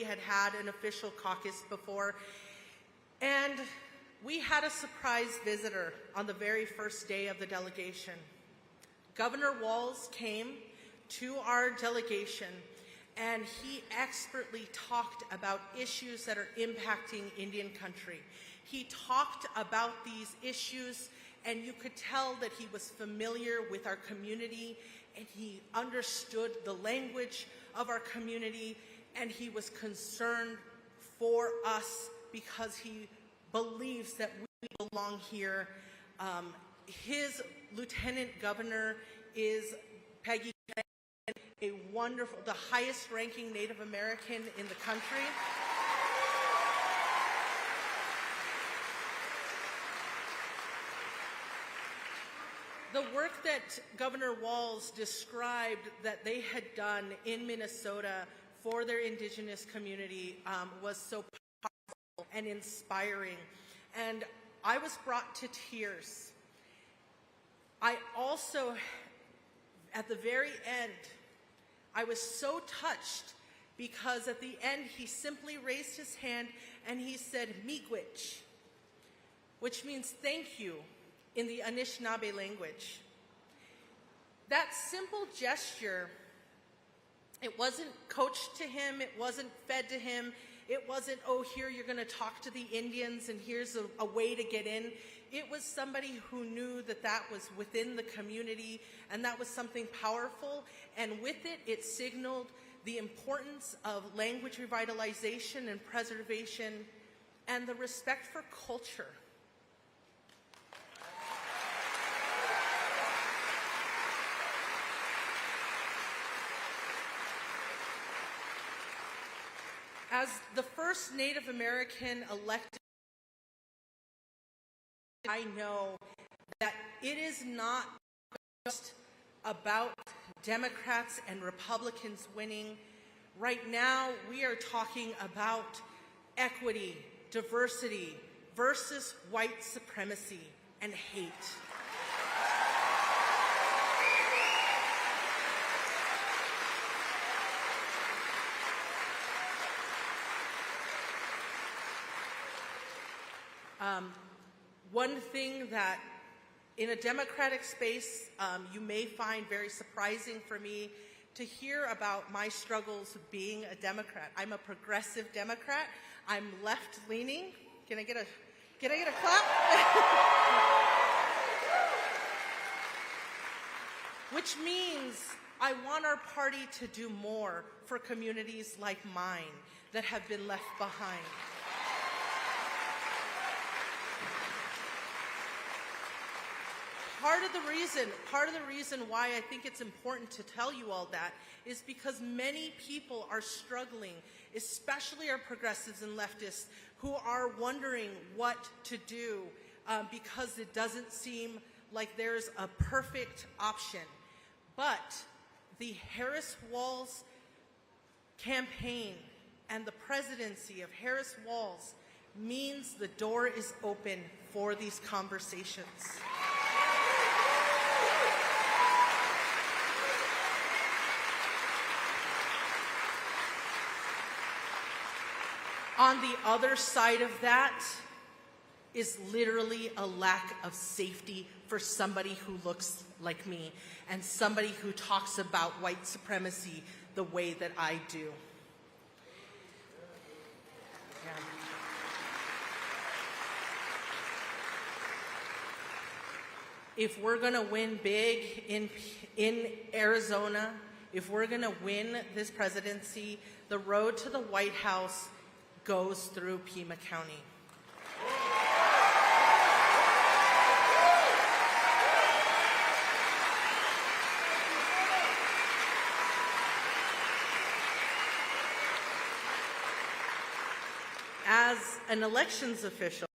had had an official caucus before. And we had a surprise visitor on the very first day of the delegation. Governor Walz came to our delegation, and he expertly talked about issues that are impacting Indian country. He talked about these issues, and you could tell that he was familiar with our community, and he understood the language of our community, and he was concerned for us because he believes that we belong here. His lieutenant governor is Peggy, a wonderful, the highest ranking Native American in the country. The work that Governor Walz described that they had done in Minnesota for their Indigenous community was so powerful and inspiring. And I was brought to tears. I also, at the very end, I was so touched because at the end he simply raised his hand and he said, "Miigwech," which means thank you in the Anishinaabe language. That simple gesture, it wasn't coached to him, it wasn't fed to him, it wasn't, oh, here you're going to talk to the Indians and here's a way to get in. It was somebody who knew that that was within the community and that was something powerful, and with it, it signaled the importance of language revitalization and preservation and the respect for culture. As the first Native American elected, I know that it is not just about Democrats and Republicans winning. Right now, we are talking about equity, diversity versus white supremacy and hate. One thing that in a Democratic space you may find very surprising for me to hear about my struggles with being a Democrat. I'm a progressive Democrat. I'm left-leaning. Can I get a clap? Which means I want our party to do more for communities like mine that have been left behind. Part of the reason why I think it's important to tell you all that is because many people are struggling, especially our progressives and leftists, who are wondering what to do because it doesn't seem like there's a perfect option. But the Harris-Walz campaign and the presidency of Harris-Walz means the door is open for these conversations. On the other side of that is literally a lack of safety for somebody who looks like me and somebody who talks about white supremacy the way that I do. Yeah. If we're going to win big in Arizona, if we're going to win this presidency, the road to the White House goes through Pima County. As an elections official,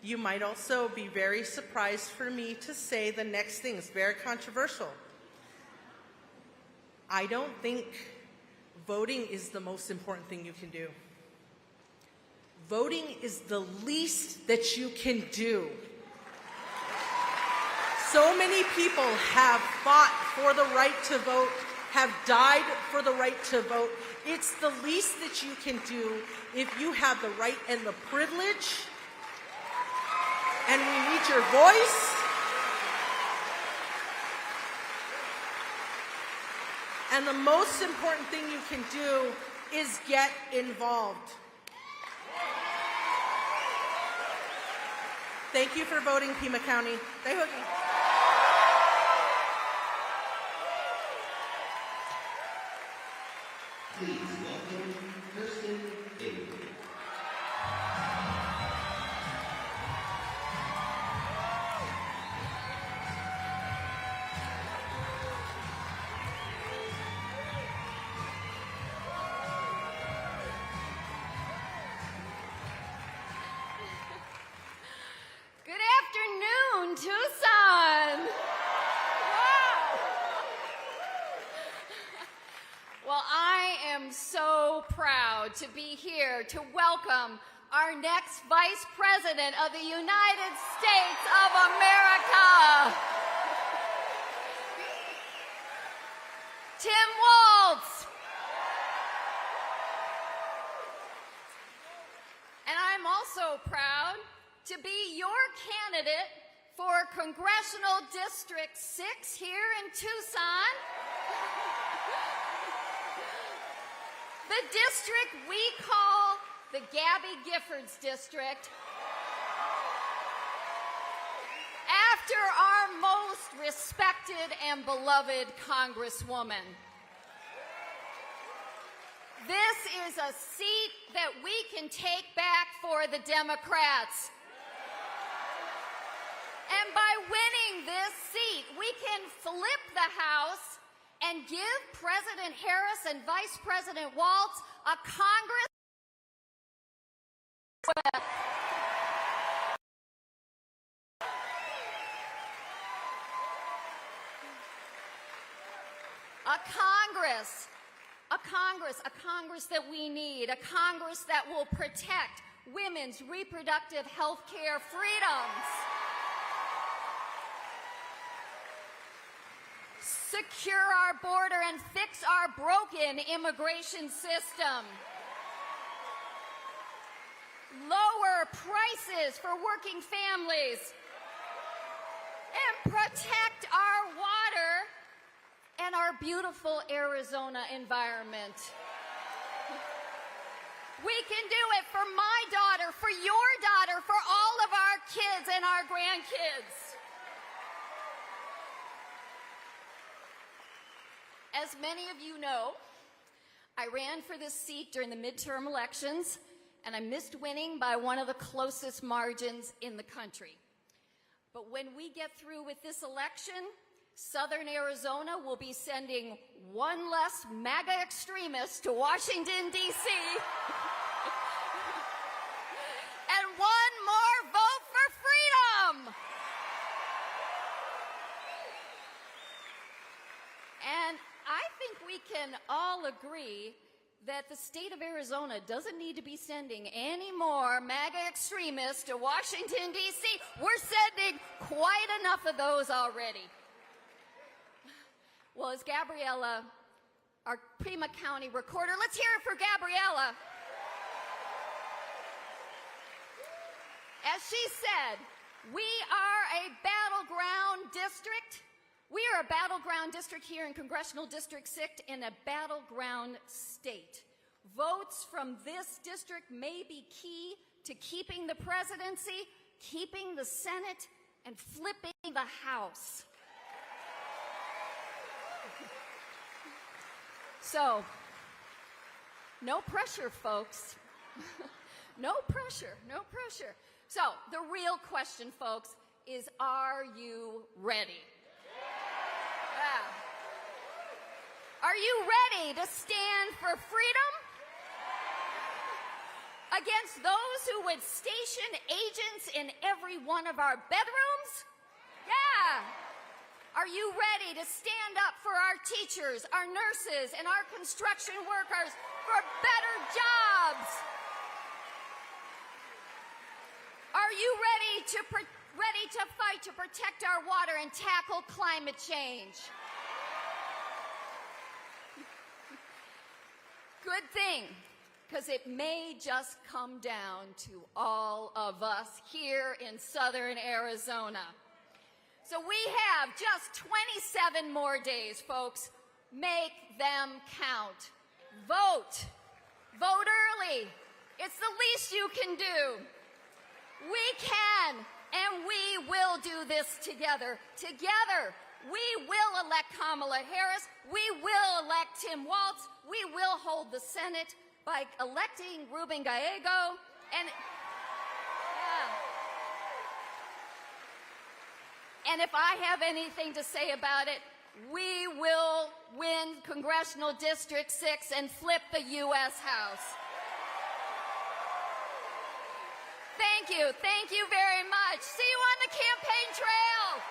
you might also be very surprised for me to say the next thing is very controversial. I don't think voting is the most important thing you can do. Voting is the least that you can do. So many people have fought for the right to vote, have died for the right to vote, It's the least that you can do if you have the right and the privilege, and we need your voice. And the most important thing you can do is get involved. Thank you for voting, Pima County. Daihoki. Please welcome Kirsten Avery. Good afternoon, Tucson. Wow. Well, I am so proud to be here to welcome our next Vice President of the United States of America, Tim Walz. And I'm also proud to be your candidate for Congressional District 6 here in Tucson. The district we call the Gabby Giffords District, after our most respected and beloved Congresswoman. This is a seat that we can take back for the Democrats. And by winning this seat, we can flip the House and give President Harris and Vice President Walz a Congress a Congress that we need, a Congress that will protect women's reproductive health care freedoms, secure our border and fix our broken immigration system, lower prices for working families, and protect our water and our beautiful Arizona environment. We can do it for my daughter, for your daughter, for all of our kids and our grandkids. As many of you know, I ran for this seat during the midterm elections, and I missed winning by one of the closest margins in the country. But when we get through with this election, Southern Arizona will be sending one less MAGA extremist to Washington, D.C. and one more vote for freedom. And I think we can all agree that the state of Arizona doesn't need to be sending any more MAGA extremists to Washington, D.C. We're sending quite enough of those already. Well, as Gabriella, our Pima County recorder, let's hear it for Gabriella. As she said, we are a battleground district. We are a battleground district here in Congressional District 6 in a battleground state. Votes from this district may be key to keeping the presidency, keeping the Senate, and flipping the House. So, no pressure, folks. No pressure, no pressure. So, the real question, folks, is are you ready? Yeah. Are you ready to stand for freedom against those who would station agents in every one of our bedrooms? Yeah. Are you ready to stand up for our teachers, our nurses, and our construction workers for better jobs? Are you ready to fight to protect our water and tackle climate change? good thing, because it may just come down to all of us here in southern Arizona. So we have just 27 more days, folks. Make them count. Vote. Vote early. It's the least you can do. We can, and we will do this together. Together, we will elect Kamala Harris. We will elect Tim Walz. We will hold the Senate by electing Ruben Gallego. And if I have anything to say about it, we will win Congressional District 6 and flip the U.S. House. Thank you. Thank you very much. See you on the campaign trail.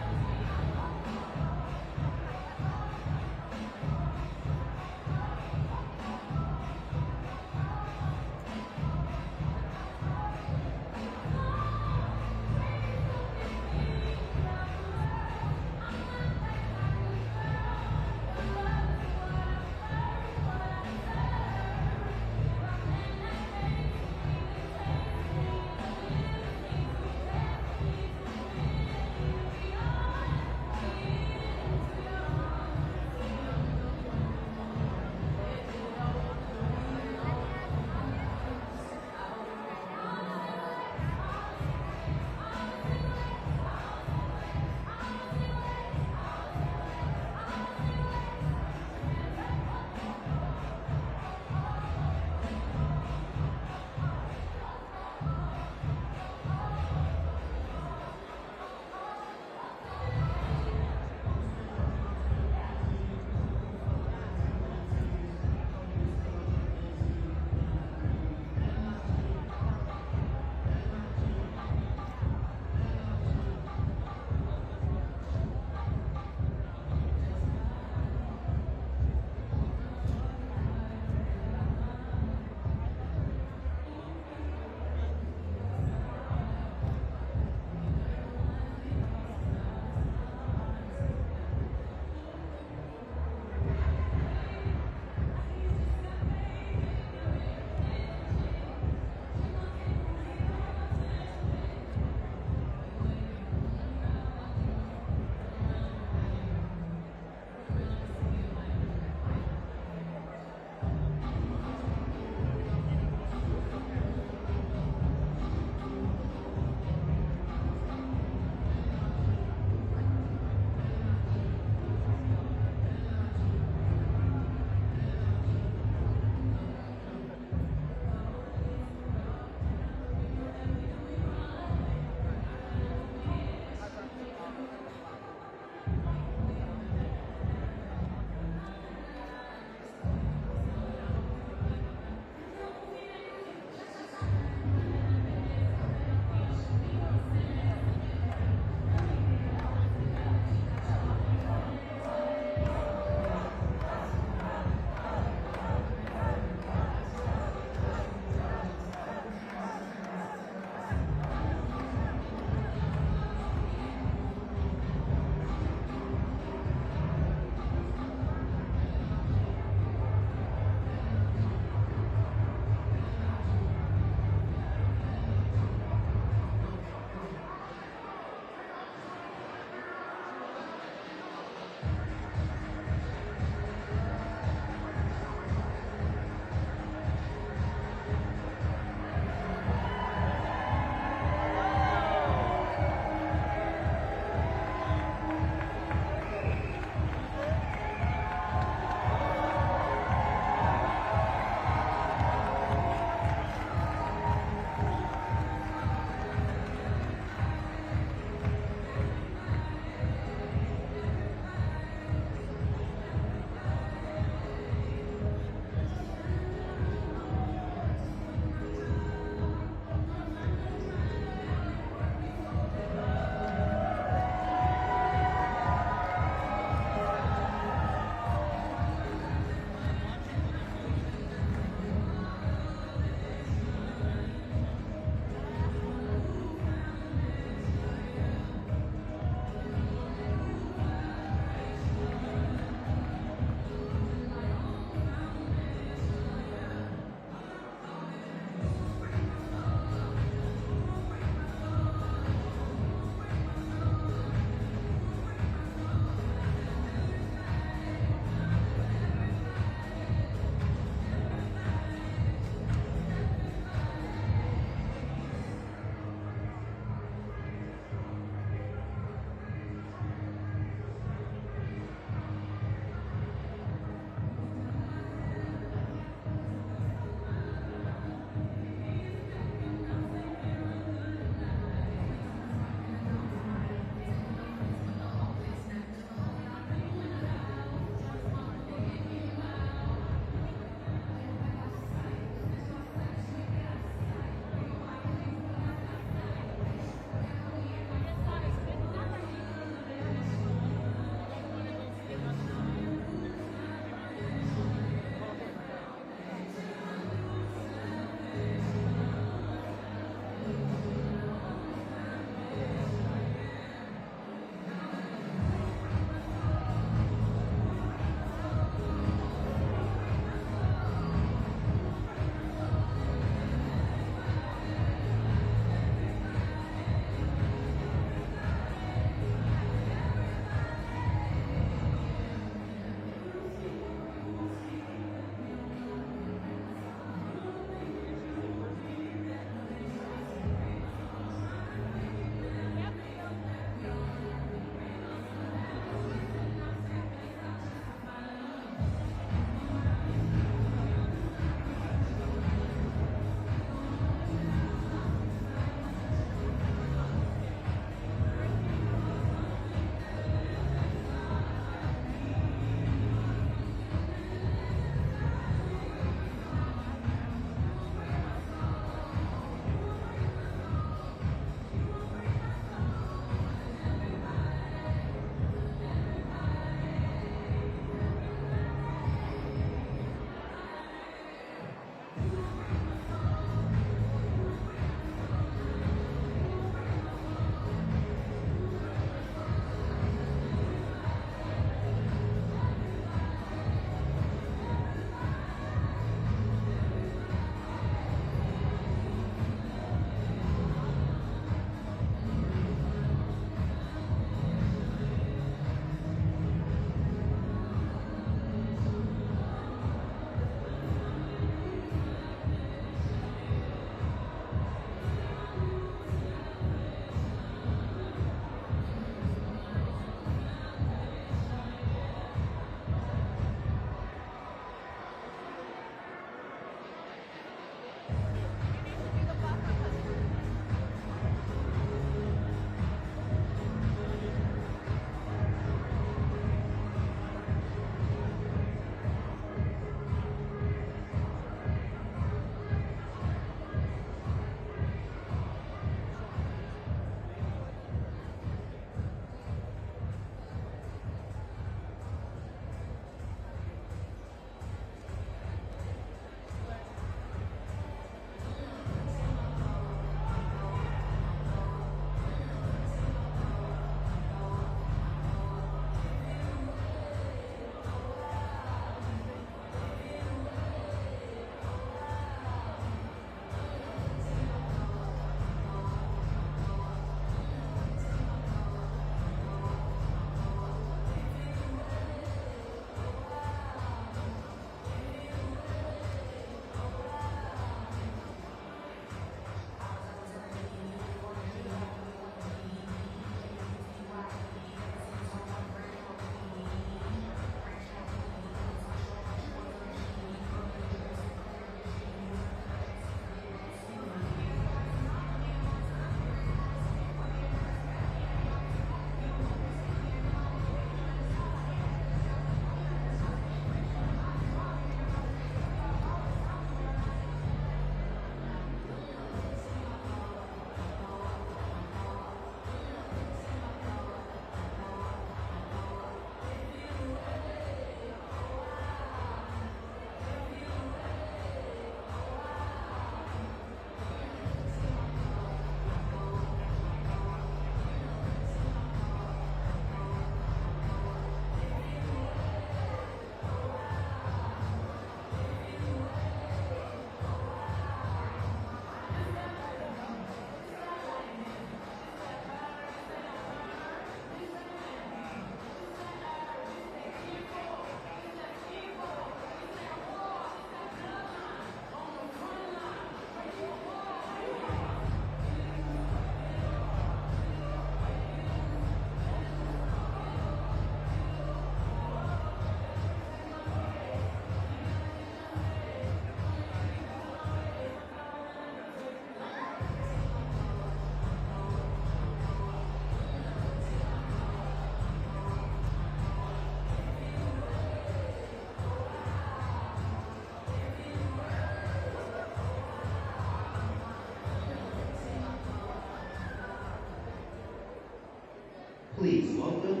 Please welcome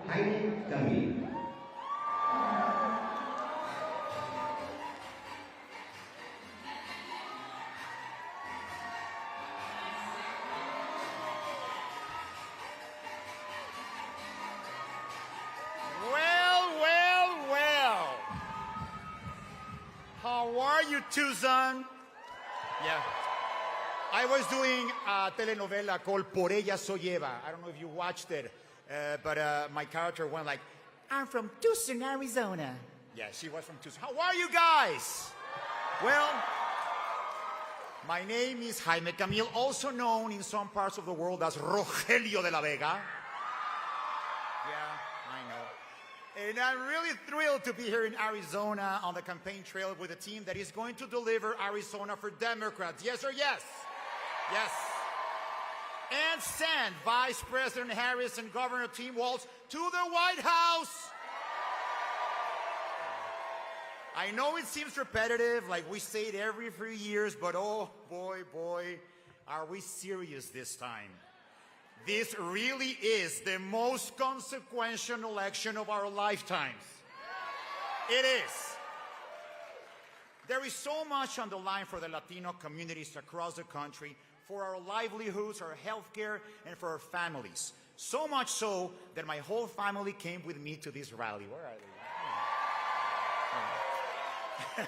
Jaime Camil. Well. How are you, Tucson? Yeah. I was doing a telenovela called Por Ella Soy Eva. I don't know if you watched it, but my character went like, I'm from Tucson, Arizona. Yeah, she was from Tucson. How are you guys? Well, my name is Jaime Camil, also known in some parts of the world as Rogelio de la Vega. Yeah, I know. And I'm really thrilled to be here in Arizona on the campaign trail with a team that is going to deliver Arizona for Democrats. Yes or yes? Yes. And send Vice President Harris and Governor Tim Walz to the White House. I know it seems repetitive, like we say it every few years, but oh boy, are we serious this time. This really is the most consequential election of our lifetimes. It is. There is so much on the line for the Latino communities across the country, for our livelihoods, our healthcare, and for our families. So much so that my whole family came with me to this rally. Where are they?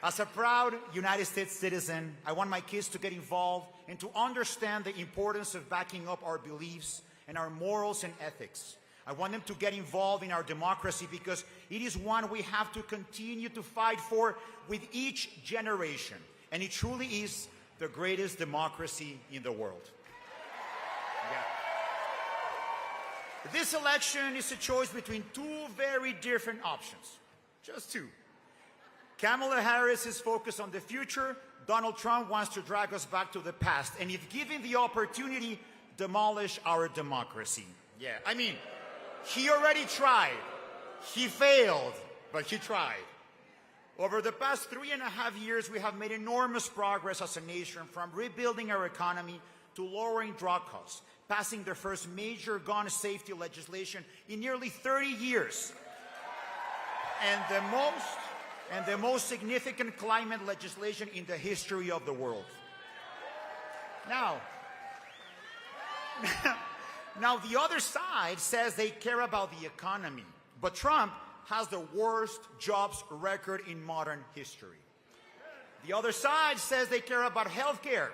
As a proud United States citizen, I want my kids to get involved and to understand the importance of backing up our beliefs and our morals and ethics. I want them to get involved in our democracy because it is one we have to continue to fight for with each generation. And it truly is the greatest democracy in the world. Yeah. This election is a choice between two very different options. Just two. Kamala Harris is focused on the future. Donald Trump wants to drag us back to the past. And if given the opportunity, demolish our democracy. Yeah, I mean, he already tried. He failed, but he tried. Over the past 3.5 years, we have made enormous progress as a nation, from rebuilding our economy to lowering drug costs, passing the first major gun safety legislation in nearly 30 years, and the most significant climate legislation in the history of the world. Now, the other side says they care about the economy, but Trump has the worst jobs record in modern history. The other side says they care about health care,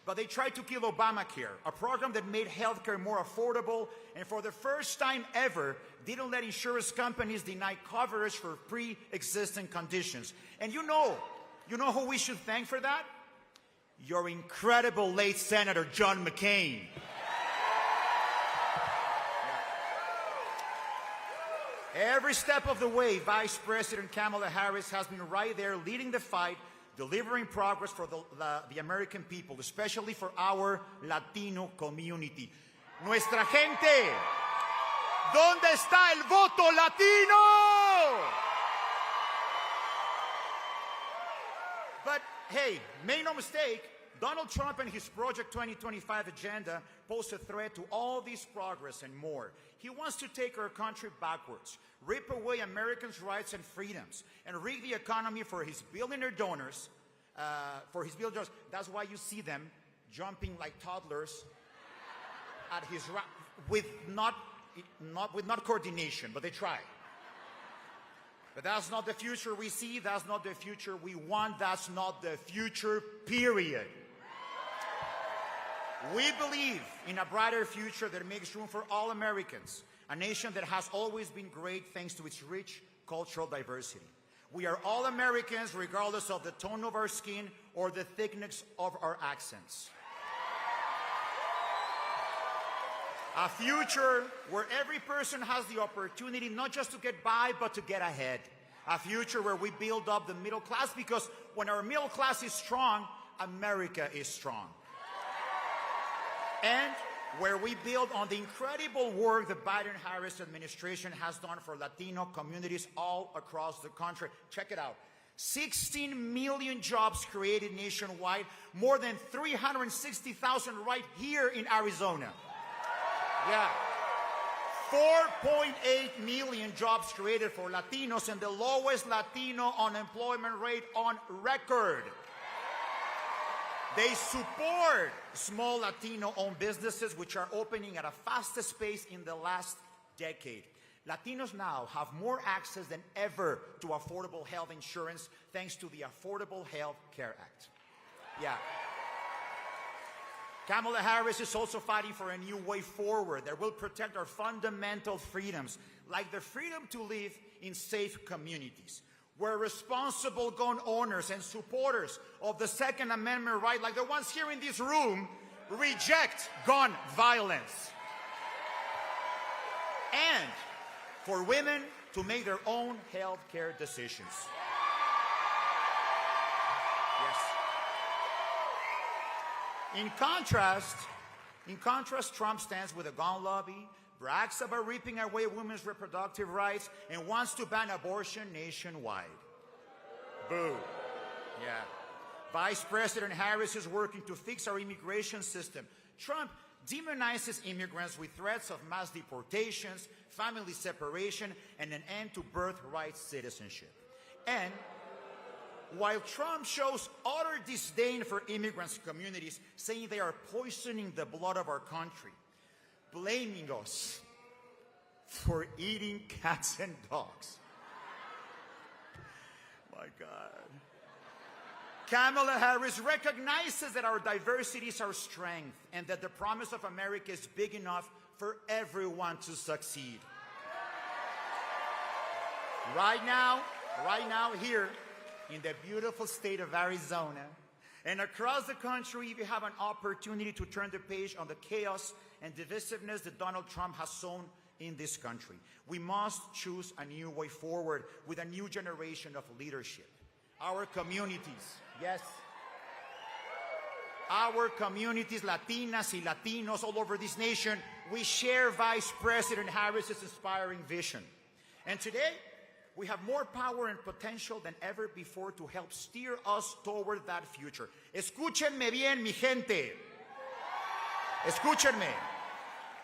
but they tried to kill Obamacare, a program that made health care more affordable and for the first time ever didn't let insurance companies deny coverage for pre-existing conditions. And you know who we should thank for that? Your incredible late Senator John McCain. Every step of the way, Vice President Kamala Harris has been right there leading the fight, delivering progress for the American people, especially for our Latino community. Nuestra gente, ¿dónde está el voto latino? But hey, make no mistake, Donald Trump and his Project 2025 agenda pose a threat to all this progress and more. He wants to take our country backwards, rip away Americans' rights and freedoms, and rig the economy for his billionaire donors. That's why you see them jumping like toddlers at his with not coordination, but they try. But that's not the future we see. That's not the future we want. That's not the future, period. We believe in a brighter future that makes room for all Americans, a nation that has always been great thanks to its rich cultural diversity. We are all Americans regardless of the tone of our skin or the thickness of our accents. A future where every person has the opportunity not just to get by, but to get ahead. A future where we build up the middle class, because when our middle class is strong, America is strong. And where we build on the incredible work the Biden-Harris administration has done for Latino communities all across the country. Check it out. 16 million jobs created nationwide, more than 360,000 right here in Arizona. Yeah. 4.8 million jobs created for Latinos and the lowest Latino unemployment rate on record. They support small Latino-owned businesses which are opening at a fastest pace in the last decade. Latinos now have more access than ever to affordable health insurance thanks to the Affordable Health Care Act. Yeah. Kamala Harris is also fighting for a new way forward that will protect our fundamental freedoms, like the freedom to live in safe communities, where responsible gun owners and supporters of the Second Amendment right, like the ones here in this room, reject gun violence. And for women to make their own health care decisions. Yes. In contrast, Trump stands with a gun lobby, brags about ripping away women's reproductive rights, and wants to ban abortion nationwide. Boo. Yeah. Vice President Harris is working to fix our immigration system. Trump demonizes immigrants with threats of mass deportations, family separation, and an end to birthright citizenship. And while Trump shows utter disdain for immigrants' communities, saying they are poisoning the blood of our country, blaming us for eating cats and dogs. My God. Kamala Harris recognizes that our diversity is our strength and that the promise of America is big enough for everyone to succeed. Right now here in the beautiful state of Arizona and across the country, if you have an opportunity to turn the page on the chaos and divisiveness that Donald Trump has sown in this country, we must choose a new way forward with a new generation of leadership. Our communities, yes, our communities, Latinas y Latinos all over this nation, we share Vice President Harris's inspiring vision. And today, we have more power and potential than ever before to help steer us toward that future. Escúchenme bien, mi gente. Escúchenme.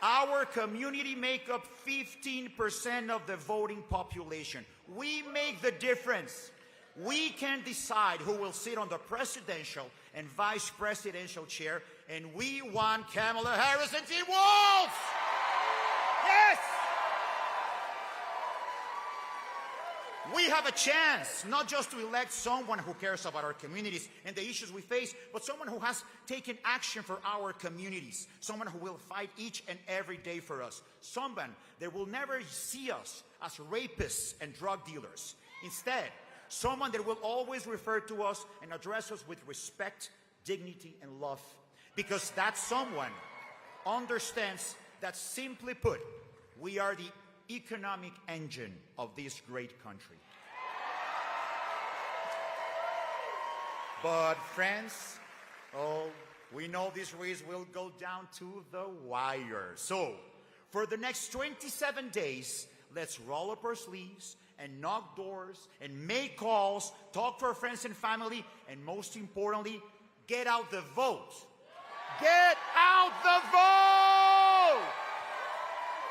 Our community make up 15% of the voting population. We make the difference. We can decide who will sit on the presidential and vice presidential chair, and we want Kamala Harris and Tim Walz! Yes! We have a chance not just to elect someone who cares about our communities and the issues we face, but someone who has taken action for our communities, someone who will fight each and every day for us, someone that will never see us as rapists and drug dealers. Instead, someone that will always refer to us and address us with respect, dignity, and love, because that someone understands that, simply put, we are the economic engine of this great country. But friends, we know this race will go down to the wire. So, for the next 27 days, let's roll up our sleeves and knock doors and make calls, talk to our friends and family, and most importantly, get out the vote. Get out the vote!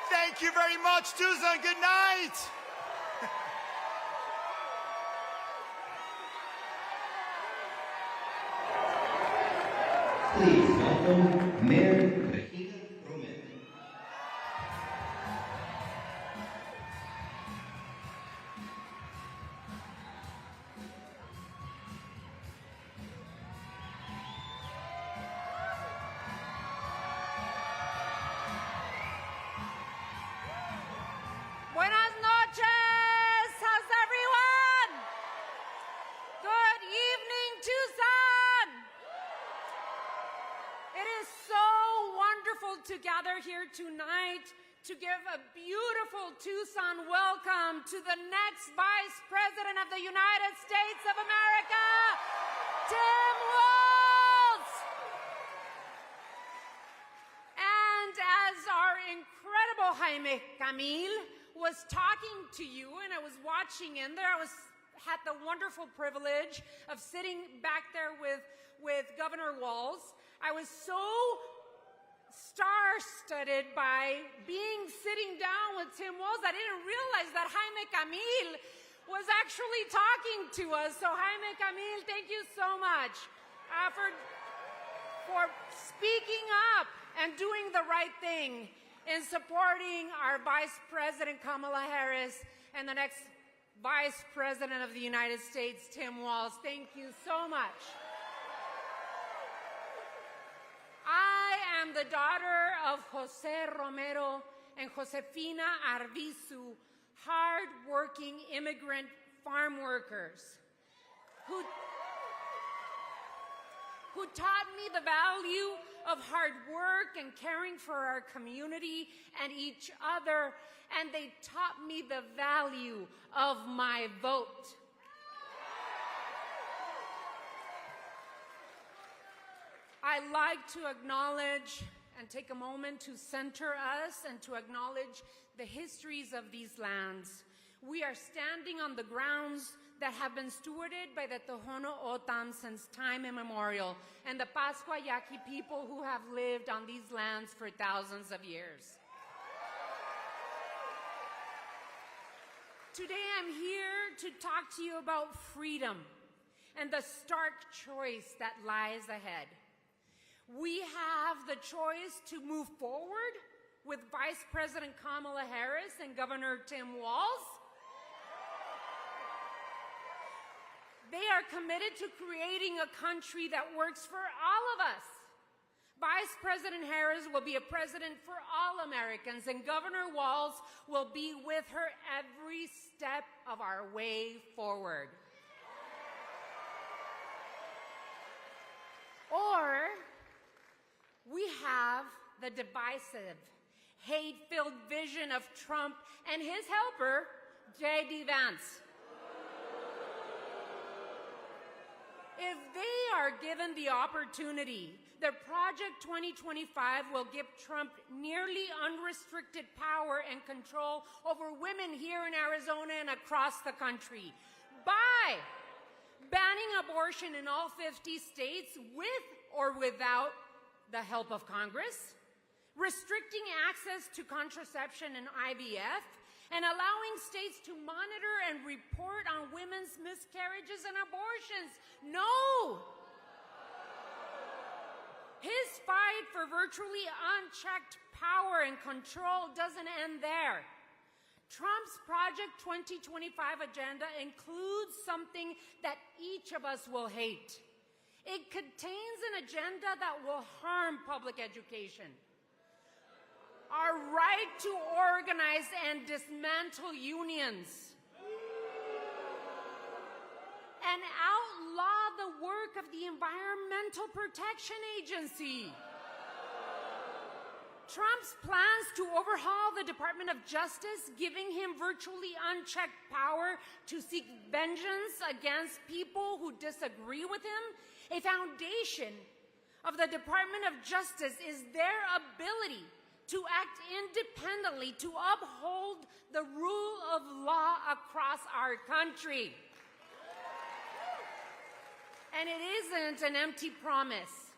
Thank you very much, Tucson. Good night. Please welcome Mayor Regina Roman. Buenas noches. How's everyone? Good evening, Tucson. It is so wonderful to gather here tonight to give a beautiful Tucson welcome to the next Vice President of the United States of America, Tim Walz. And as our incredible Jaime Camil was talking to you, and I was watching in there, had the wonderful privilege of sitting back there with Governor Walz. I was so star-studded by sitting down with Tim Walz. I didn't realize that Jaime Camil was actually talking to us. So Jaime Camil, thank you so much for speaking up and doing the right thing in supporting our Vice President Kamala Harris and the next Vice President of the United States, Tim Walz. Thank you so much. I am the daughter of Jose Romero and Josefina Arvizu, hard-working immigrant farm workers who taught me the value of hard work and caring for our community and each other, and they taught me the value of my vote. I'd like to acknowledge and take a moment to center us and to acknowledge the histories of these lands. We are standing on the grounds that have been stewarded by the Tohono O'odham since time immemorial, and the Pascua Yaqui people who have lived on these lands for thousands of years. Today I'm here to talk to you about freedom and the stark choice that lies ahead. We have the choice to move forward with Vice President Kamala Harris and Governor Tim Walz. They are committed to creating a country that works for all of us. Vice President Harris will be a president for all Americans, and Governor Walz will be with her every step of our way forward. Or we have the divisive, hate-filled vision of Trump and his helper, J.D. Vance. If they are given the opportunity, their Project 2025 will give Trump nearly unrestricted power and control over women here in Arizona and across the country by banning abortion in all 50 states with or without the help of Congress, restricting access to contraception and IVF, and allowing states to monitor and report on women's miscarriages and abortions. No! His fight for virtually unchecked power and control doesn't end there. Trump's Project 2025 agenda includes something that each of us will hate. It contains an agenda that will harm public education, our right to organize and dismantle unions, and outlaw the work of the Environmental Protection Agency. Trump's plans to overhaul the Department of Justice, giving him virtually unchecked power to seek vengeance against people who disagree with him. A foundation of the Department of Justice is their ability to act independently, to uphold the rule of law across our country. And it isn't an empty promise.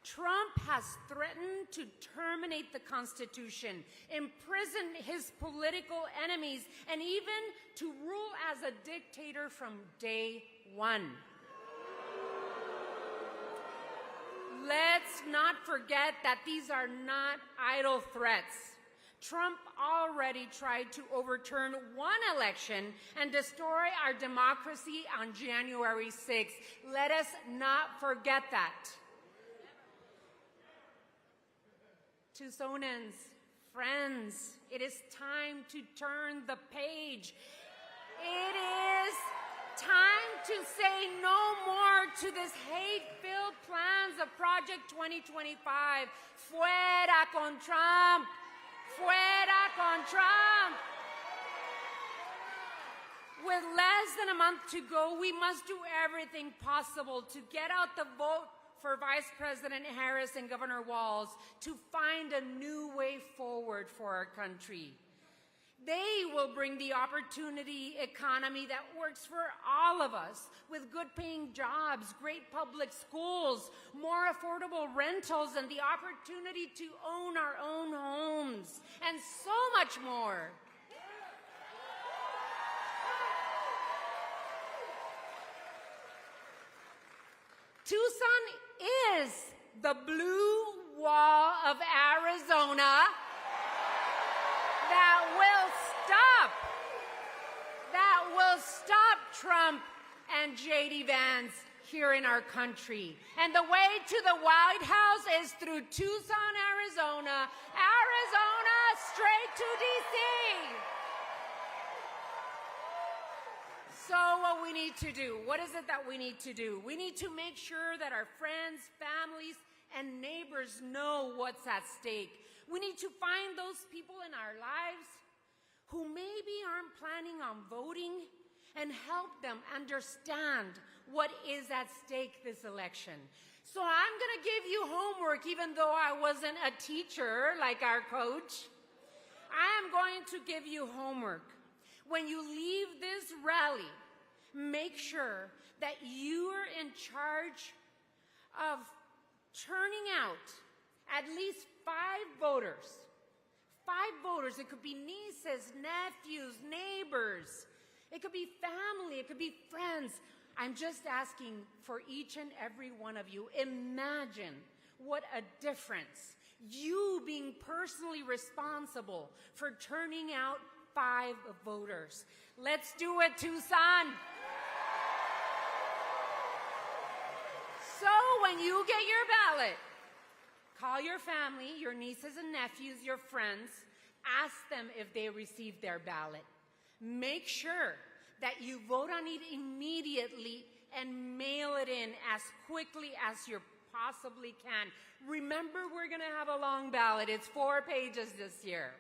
Trump has threatened to terminate the Constitution, imprison his political enemies, and even to rule as a dictator from day one. Let's not forget that these are not idle threats. Trump already tried to overturn one election and destroy our democracy on January 6th. Let us not forget that. Tucsonans, friends, it is time to turn the page. It is time to say no more to this hate-filled plans of Project 2025. Fuera con Trump! Fuera con Trump! With less than a month to go, we must do everything possible to get out the vote for Vice President Harris and Governor Walz to find a new way forward for our country. They will bring the opportunity economy that works for all of us, with good paying jobs, great public schools, more affordable rentals, and the opportunity to own our own homes, and so much more. Tucson is the blue wall of Arizona that will stop Trump and J.D. Vance here in our country. And the way to the White House is through Tucson, Arizona, straight to D.C. So what we need to do, what is it that we need to do? We need to make sure that our friends, families, and neighbors know what's at stake. We need to find those people in our lives who maybe aren't planning on voting and help them understand what is at stake this election. So I'm going to give you homework, even though I wasn't a teacher like our coach. I am going to give you homework. When you leave this rally, make sure that you are in charge of turning out at least 5 voters. 5 voters. It could be nieces, nephews, neighbors. It could be family. It could be friends. I'm just asking for each and every one of you. Imagine what a difference. You being personally responsible for turning out 5 voters. Let's do it, Tucson. So when you get your ballot, call your family, your nieces and nephews, your friends. Ask them if they received their ballot. Make sure that you vote on it immediately and mail it in as quickly as you possibly can. Remember, we're going to have a long ballot. It's 4 pages this year.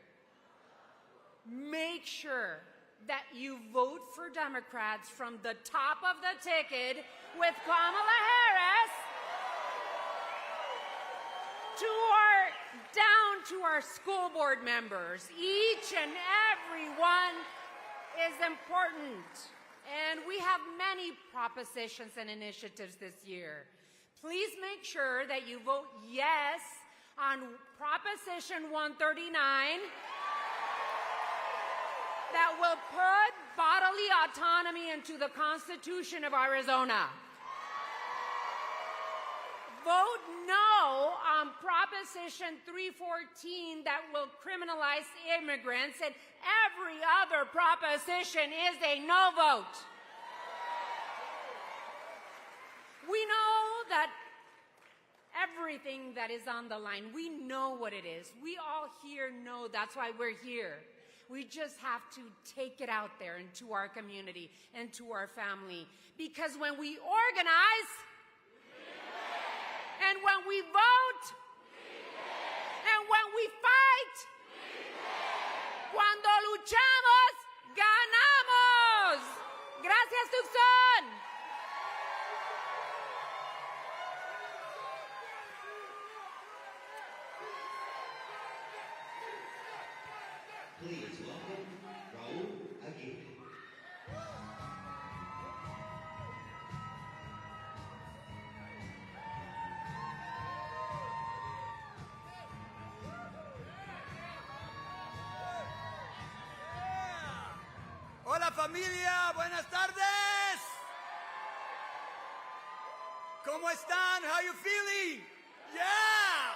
Make sure that you vote for Democrats from the top of the ticket with Kamala Harris down to our school board members. Each and every one is important. And we have many propositions and initiatives this year. Please make sure that you vote yes on Proposition 139 that will put bodily autonomy into the Constitution of Arizona. Vote no on Proposition 314 that will criminalize immigrants, and every other proposition is a no vote. We know that everything that is on the line, we know what it is. We all here know that's why we're here. We just have to take it out there into our community and to our family. Because when we organize, and when we vote, and when we fight, cuando luchamos, ganamos. Gracias, Tucson. Please welcome Raul Aguirre. Hola familia, buenas tardes. ¿Cómo están? How you feeling? Yeah.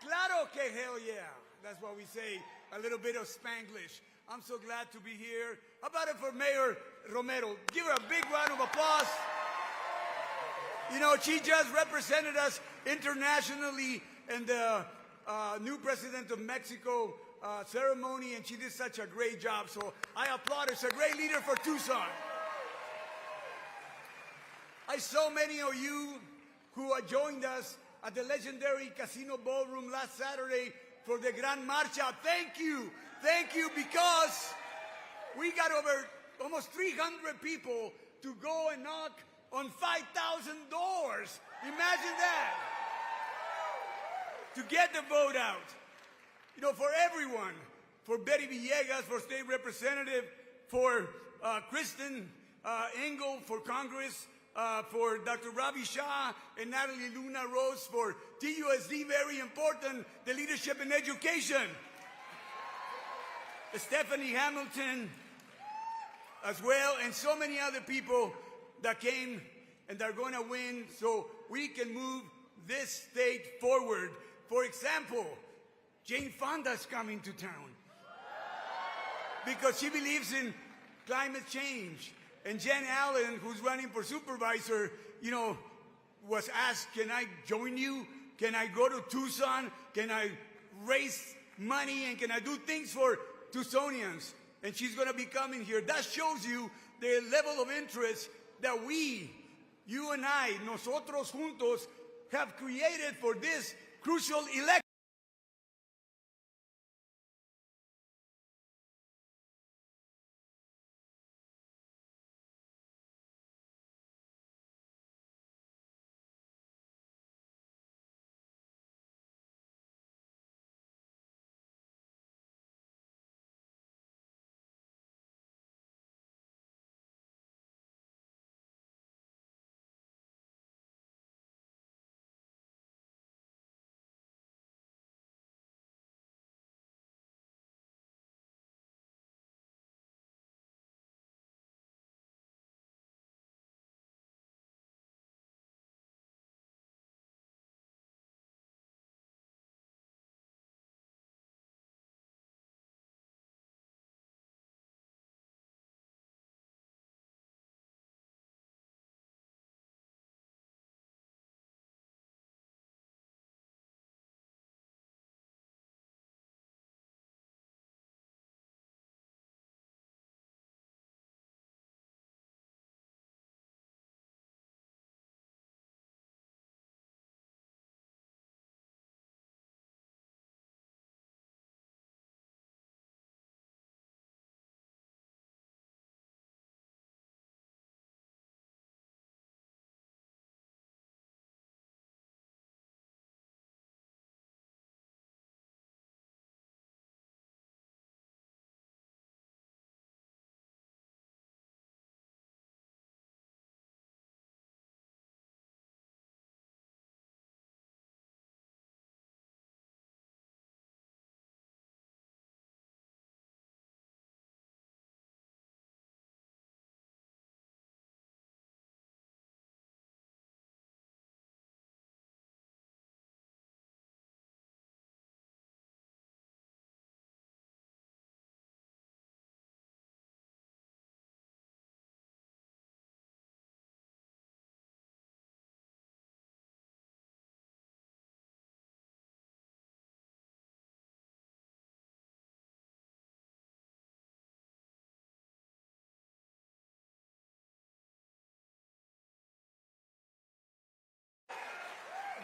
Claro que hell yeah. That's what we say, a little bit of Spanglish. I'm so glad to be here. How about it for Mayor Romero? Give her a big round of applause. You know, she just represented us internationally in the new president of Mexico ceremony, and she did such a great job. So I applaud her. She's a great leader for Tucson. I saw many of you who joined us at the legendary Casino Ballroom last Saturday for the Gran Marcha. Thank you. Thank you, because we got over almost 300 people to go and knock on 5,000 doors. Imagine that. To get the vote out. You know, for everyone, for Betty Villegas for state representative, for Kristen Engel for Congress, for Dr. Ravi Shah and Natalie Luna Rose for TUSD, very important, the leadership in education. Stephanie Hamilton as well, and so many other people that came and are going to win so we can move this state forward. For example, Jane Fonda's coming to town because she believes in climate change. And Jen Allen, who's running for supervisor, you know, was asked, can I join you? Can I go to Tucson? Can I raise money? And can I do things for Tucsonians? And she's going to be coming here. That shows you the level of interest that we, you and I, nosotros juntos, have created for this crucial election.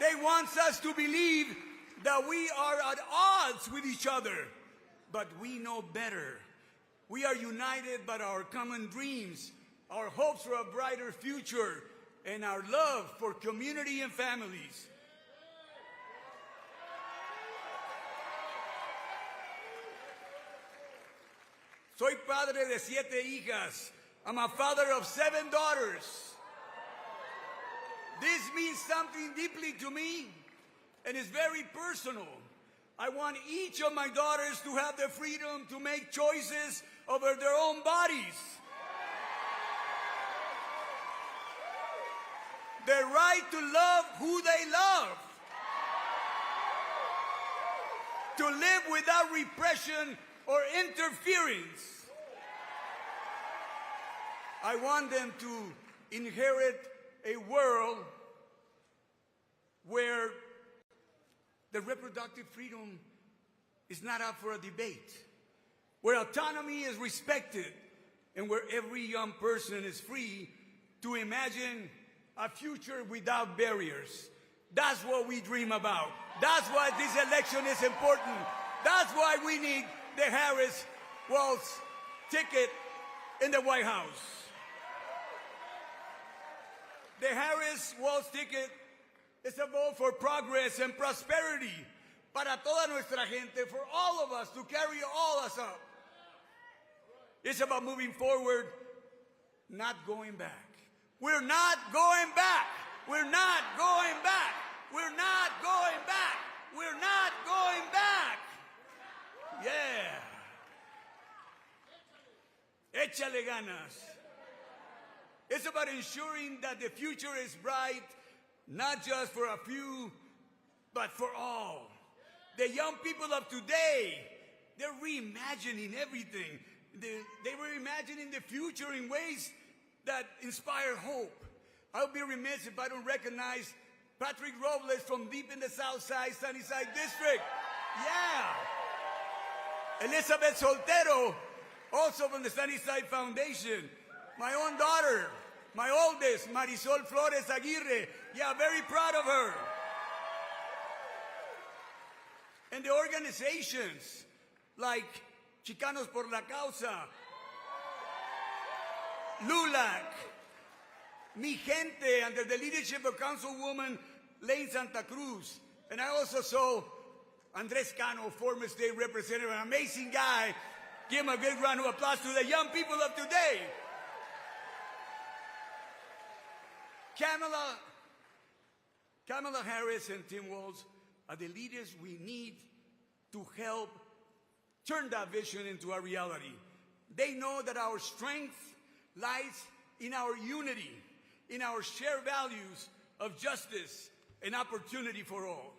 They want us to believe that we are at odds with each other, but we know better. We are united by our common dreams, our hopes for a brighter future, and our love for community and families. Soy padre de 7 hijas. I'm a father of 7 daughters. This means something deeply to me, and it's very personal. I want each of my daughters to have the freedom to make choices over their own bodies. The right to love who they love. To live without repression or interference. I want them to inherit a world where the reproductive freedom is not up for a debate, where autonomy is respected, and where every young person is free to imagine a future without barriers. That's what we dream about. That's why this election is important. That's why we need the Harris-Walz ticket in the White House. The Harris-Walz ticket is a vote for progress and prosperity, para toda nuestra gente, for all of us, to carry all us up. It's about moving forward, not going back. We're not going back. We're not going back. We're not going back. We're not going back. Yeah. Échale ganas. It's about ensuring that the future is bright, not just for a few, but for all. The young people of today, they're reimagining everything. They were imagining the future in ways that inspire hope. I'll be remiss if I don't recognize Patrick Robles from deep in the South Side, Sunnyside District. Yeah. Elizabeth Soltero, also from the Sunnyside Foundation. My own daughter, my oldest, Marisol Flores Aguirre. Yeah, very proud of her. And the organizations like Chicanos por la Causa, LULAC, Mi Gente, under the leadership of Councilwoman Lane Santa Cruz. And I also saw Andres Cano, former state representative, an amazing guy. Give him a big round of applause to the young people of today. Kamala Harris and Tim Walz are the leaders we need to help turn that vision into a reality. They know that our strength lies in our unity, in our shared values of justice and opportunity for all.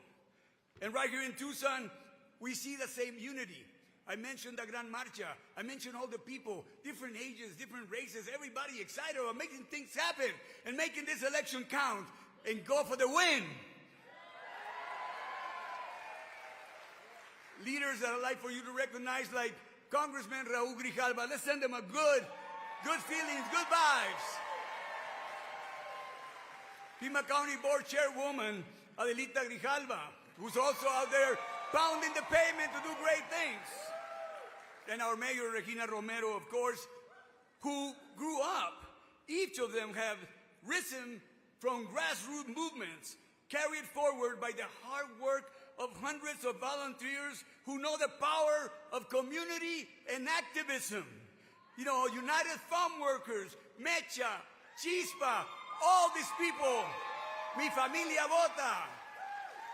And right here in Tucson, we see the same unity. I mentioned the Gran Marcha. I mentioned all the people, different ages, different races, everybody excited about making things happen and making this election count and go for the win. Leaders that I'd like for you to recognize, like Congressman Raul Grijalva. Let's send them a good feelings, good vibes. Pima County Board Chairwoman Adelita Grijalva, who's also out there pounding the pavement to do great things. And our Mayor Regina Romero, of course, who grew up. Each of them have risen from grassroots movements, carried forward by the hard work of hundreds of volunteers who know the power of community and activism. You know, United Farm Workers, Mecha, Chispa, all these people, Mi Familia Vota.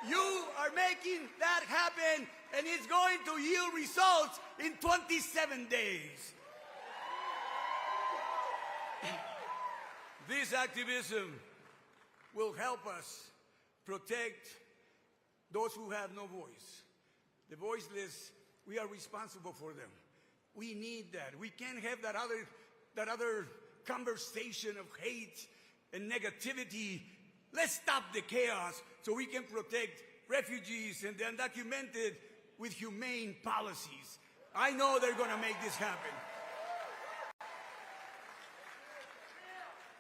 You are making that happen, and it's going to yield results in 27 days. This activism will help us protect those who have no voice. The voiceless, we are responsible for them. We need that. We can't have that other conversation of hate and negativity. Let's stop the chaos so we can protect refugees and the undocumented with humane policies. I know they're going to make this happen.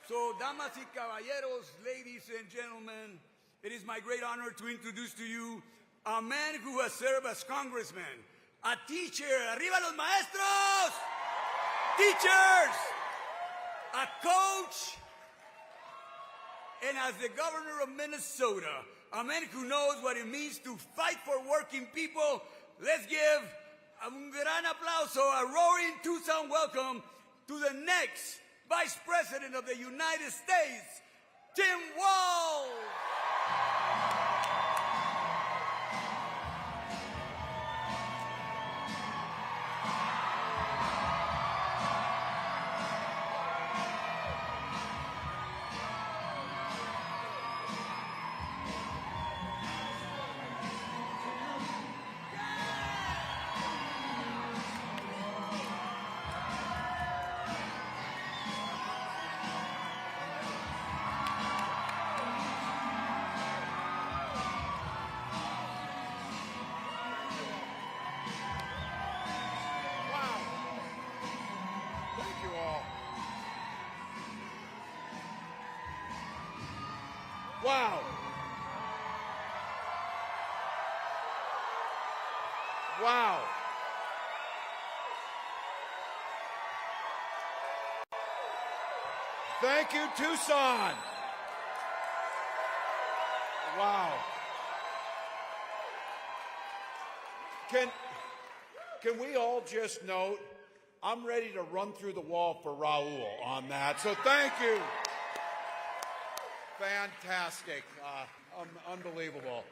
So, damas y caballeros, ladies and gentlemen, it is my great honor to introduce to you a man who has served as congressman, a teacher, arriba los maestros, teachers, a coach, and as the governor of Minnesota, a man who knows what it means to fight for working people. Let's give un gran aplauso, a roaring Tucson welcome to the next Vice President of the United States, Tim Walz. Wow. Wow. Thank you, Tucson. Wow. Can we all just note, I'm ready to run through the wall for Raul on that. So thank you. Fantastic. Unbelievable.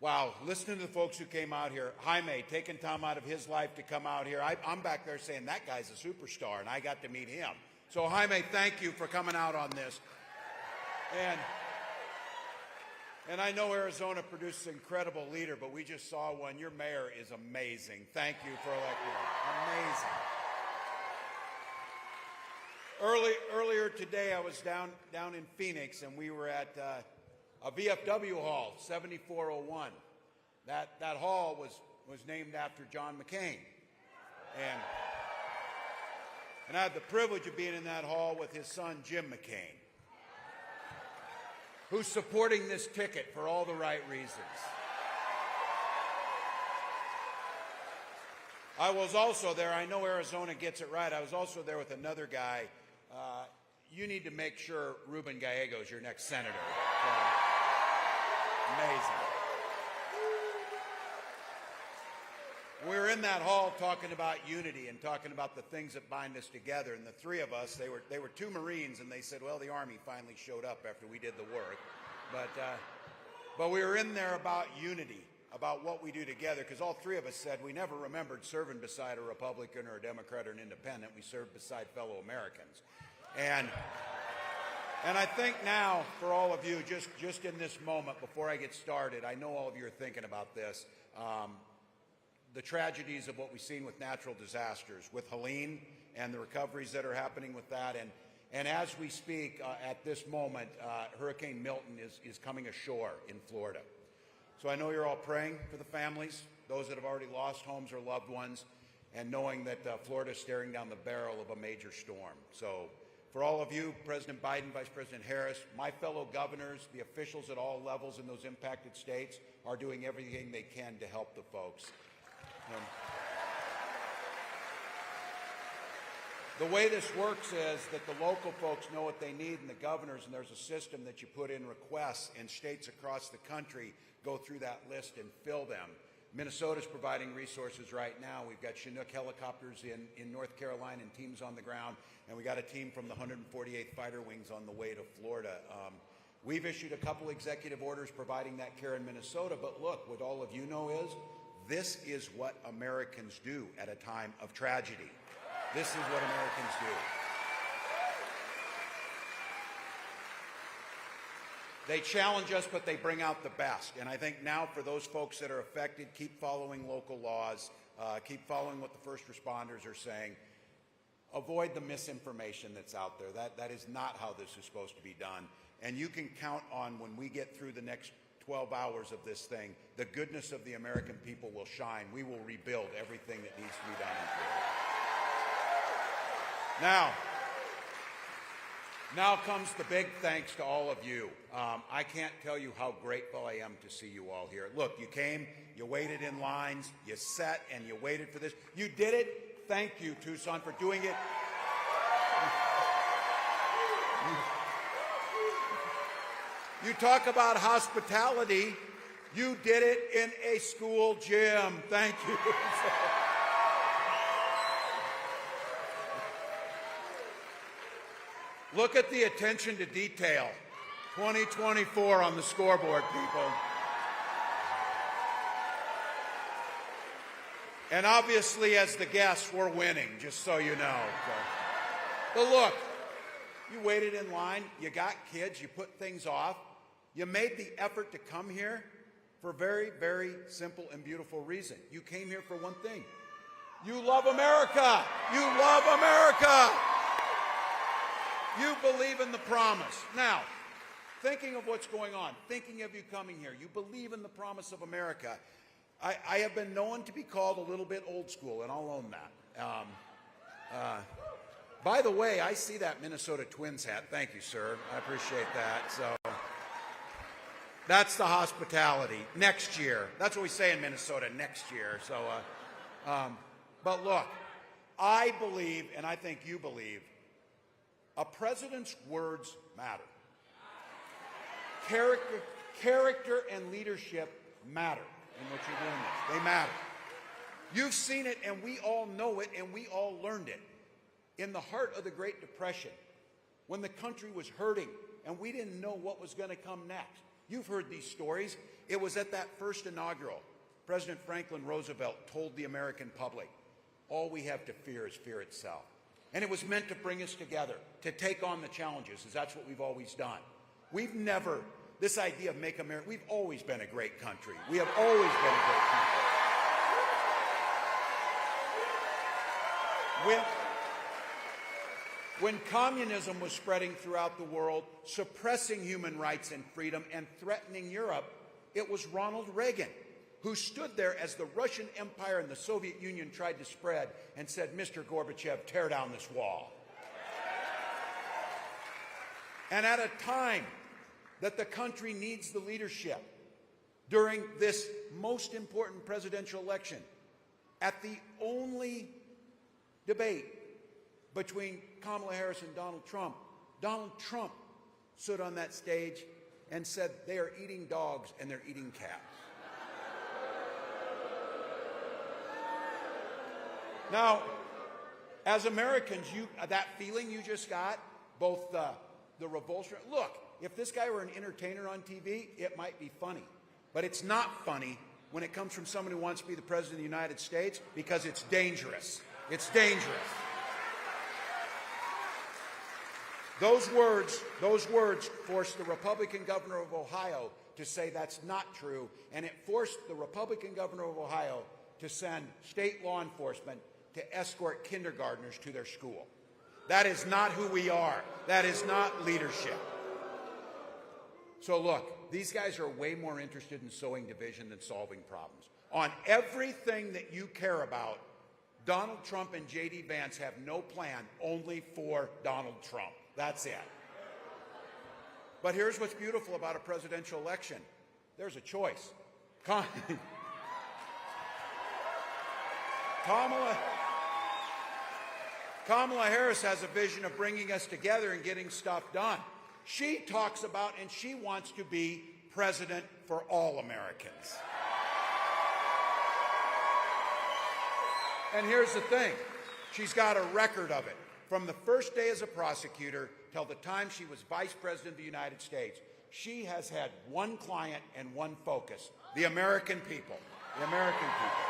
Wow, listening to the folks who came out here. Jaime, taking time out of his life to come out here. I'm back there saying that guy's a superstar, and I got to meet him. So Jaime, thank you for coming out on this. And I know Arizona produces an incredible leader, but we just saw one. Your mayor is amazing. Thank you for electing him. Amazing. Earlier today, I was down in Phoenix, and we were at a VFW hall, 7401. That hall was named after John McCain. And I had the privilege of being in that hall with his son, Jim McCain, who's supporting this ticket for all the right reasons. I was also there. I know Arizona gets it right. I was also there with another guy. You need to make sure Ruben Gallego is your next senator. Amazing. We were in that hall talking about unity and talking about the things that bind us together. And the three of us, they were two Marines, and they said, well, the Army finally showed up after we did the work. But we were in there about unity, about what we do together, because all three of us said we never remembered serving beside a Republican or a Democrat or an independent. We served beside fellow Americans. And I think now, for all of you, just in this moment, before I get started, I know all of you are thinking about this, the tragedies of what we've seen with natural disasters, with Helene and the recoveries that are happening with that. And as we speak, at this moment, Hurricane Milton is coming ashore in Florida. So I know you're all praying for the families, those that have already lost homes or loved ones, and knowing that Florida is staring down the barrel of a major storm. So for all of you, President Biden, Vice President Harris, my fellow governors, the officials at all levels in those impacted states are doing everything they can to help the folks. The way this works is that the local folks know what they need, and the governors, and there's a system that you put in requests, and states across the country go through that list and fill them. Minnesota's providing resources right now. We've got Chinook helicopters in North Carolina and teams on the ground, and we got a team from the 148th Fighter Wings on the way to Florida. We've issued a couple executive orders providing that care in Minnesota, but look, what all of you know is, this is what Americans do at a time of tragedy. This is what Americans do. They challenge us, but they bring out the best. And I think now for those folks that are affected, keep following local laws, keep following what the first responders are saying. Avoid the misinformation that's out there. That is not how this is supposed to be done. And you can count on, when we get through the next 12 hours of this thing, the goodness of the American people will shine. We will rebuild everything that needs to be done in Florida. Now comes the big thanks to all of you. I can't tell you how grateful I am to see you all here. Look, you came, you waited in lines, you sat and you waited for this. You did it. Thank you, Tucson, for doing it. You talk about hospitality. You did it in a school gym. Thank you. Look at the attention to detail. 2024 on the scoreboard, people. And obviously, as the guests, we're winning, just so you know. But look, you waited in line, you got kids, you put things off. You made the effort to come here for a very, very simple and beautiful reason. You came here for one thing. You love America. You love America. You believe in the promise. Now, thinking of what's going on, thinking of you coming here, you believe in the promise of America. I have been known to be called a little bit old school, and I'll own that. By the way, I see that Minnesota Twins hat. Thank you, sir. I appreciate that. So that's the hospitality. Next year. That's what we say in Minnesota, next year. So, but look, I believe, and I think you believe, a president's words matter. Character and leadership matter. in what you're doing this. They matter. You've seen it, and we all know it, and we all learned it. In the heart of the Great Depression, when the country was hurting, and we didn't know what was going to come next. You've heard these stories. It was at that first inaugural, President Franklin Roosevelt told the American public, all we have to fear is fear itself. And it was meant to bring us together, to take on the challenges, as that's what we've always done. We've never, this idea of make America, we've always been a great country. We have always been a great country. When communism was spreading throughout the world, suppressing human rights and freedom and threatening Europe, it was Ronald Reagan who stood there as the Russian Empire and the Soviet Union tried to spread and said, Mr. Gorbachev, tear down this wall. And at a time that the country needs the leadership during this most important presidential election, at the only debate between Kamala Harris and Donald Trump stood on that stage and said they are eating dogs and they're eating cats. Now, as Americans, that feeling you just got, both the revulsion, look, if this guy were an entertainer on TV, it might be funny. But it's not funny when it comes from someone who wants to be the President of the United States, because it's dangerous. It's dangerous. Those words forced the Republican governor of Ohio to say that's not true, and it forced the Republican governor of Ohio to send state law enforcement to escort kindergartners to their school. That is not who we are. That is not leadership. So look, these guys are way more interested in sowing division than solving problems. On everything that you care about, Donald Trump and J.D. Vance have no plan, only for Donald Trump. That's it. But here's what's beautiful about a presidential election. There's a choice. Kamala Harris has a vision of bringing us together and getting stuff done. She talks about and she wants to be president for all Americans. And here's the thing. She's got a record of it. From the first day as a prosecutor till the time she was vice president of the United States, she has had one client and one focus: the American people. The American people.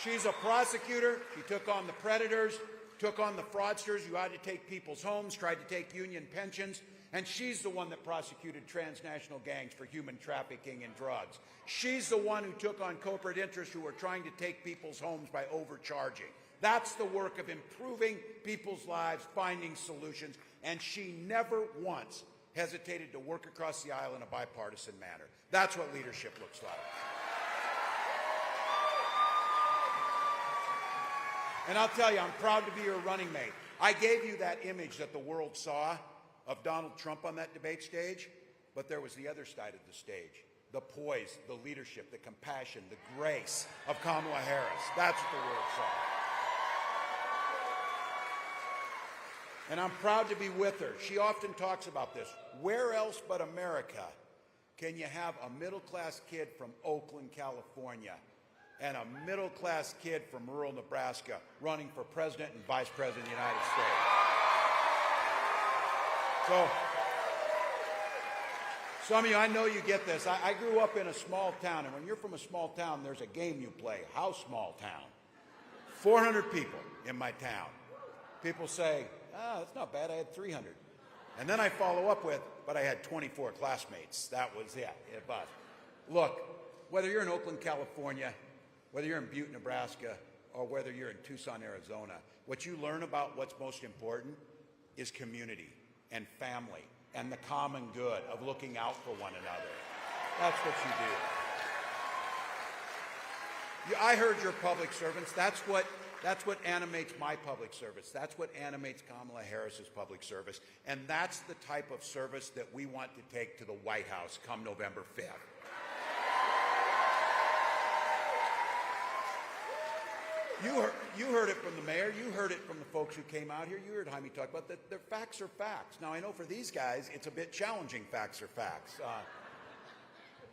She's a prosecutor. She took on the predators, took on the fraudsters who had to take people's homes, tried to take union pensions, and she's the one that prosecuted transnational gangs for human trafficking and drugs. She's the one who took on corporate interests who were trying to take people's homes by overcharging. That's the work of improving people's lives, finding solutions, and she never once hesitated to work across the aisle in a bipartisan manner. That's what leadership looks like. And I'll tell you, I'm proud to be your running mate. I gave you that image that the world saw of Donald Trump on that debate stage, but there was the other side of the stage. The poise, the leadership, the compassion, the grace of Kamala Harris. That's what the world saw. And I'm proud to be with her. She often talks about this. Where else but America can you have a middle-class kid from Oakland, California, and a middle-class kid from rural Nebraska running for president and vice president of the United States? So, some of you, I know you get this. I grew up in a small town, and when you're from a small town, there's a game you play. How small town? 400 people in my town. People say, that's not bad, I had 300. And then I follow up with, but I had 24 classmates. That was it. But look, whether you're in Oakland, California, whether you're in Butte, Nebraska, or whether you're in Tucson, Arizona, what you learn about what's most important is community and family and the common good of looking out for one another. That's what you do. I heard your public servants. That's what animates my public service. That's what animates Kamala Harris's public service. And that's the type of service that we want to take to the White House come November 5th. You heard it from the mayor. You heard it from the folks who came out here. You heard Jaime talk about that. The facts are facts. Now, I know for these guys, it's a bit challenging. Facts are facts.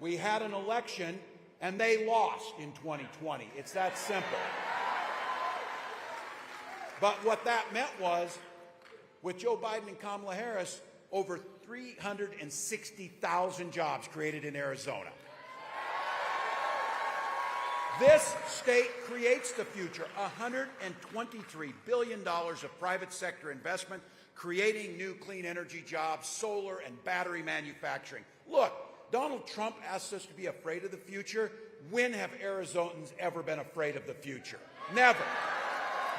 We had an election, and they lost in 2020. It's that simple. But what that meant was, with Joe Biden and Kamala Harris, over 360,000 jobs created in Arizona. This state creates the future. $123 billion of private sector investment, creating new clean energy jobs, solar and battery manufacturing. Look, Donald Trump asks us to be afraid of the future. When have Arizonans ever been afraid of the future? Never.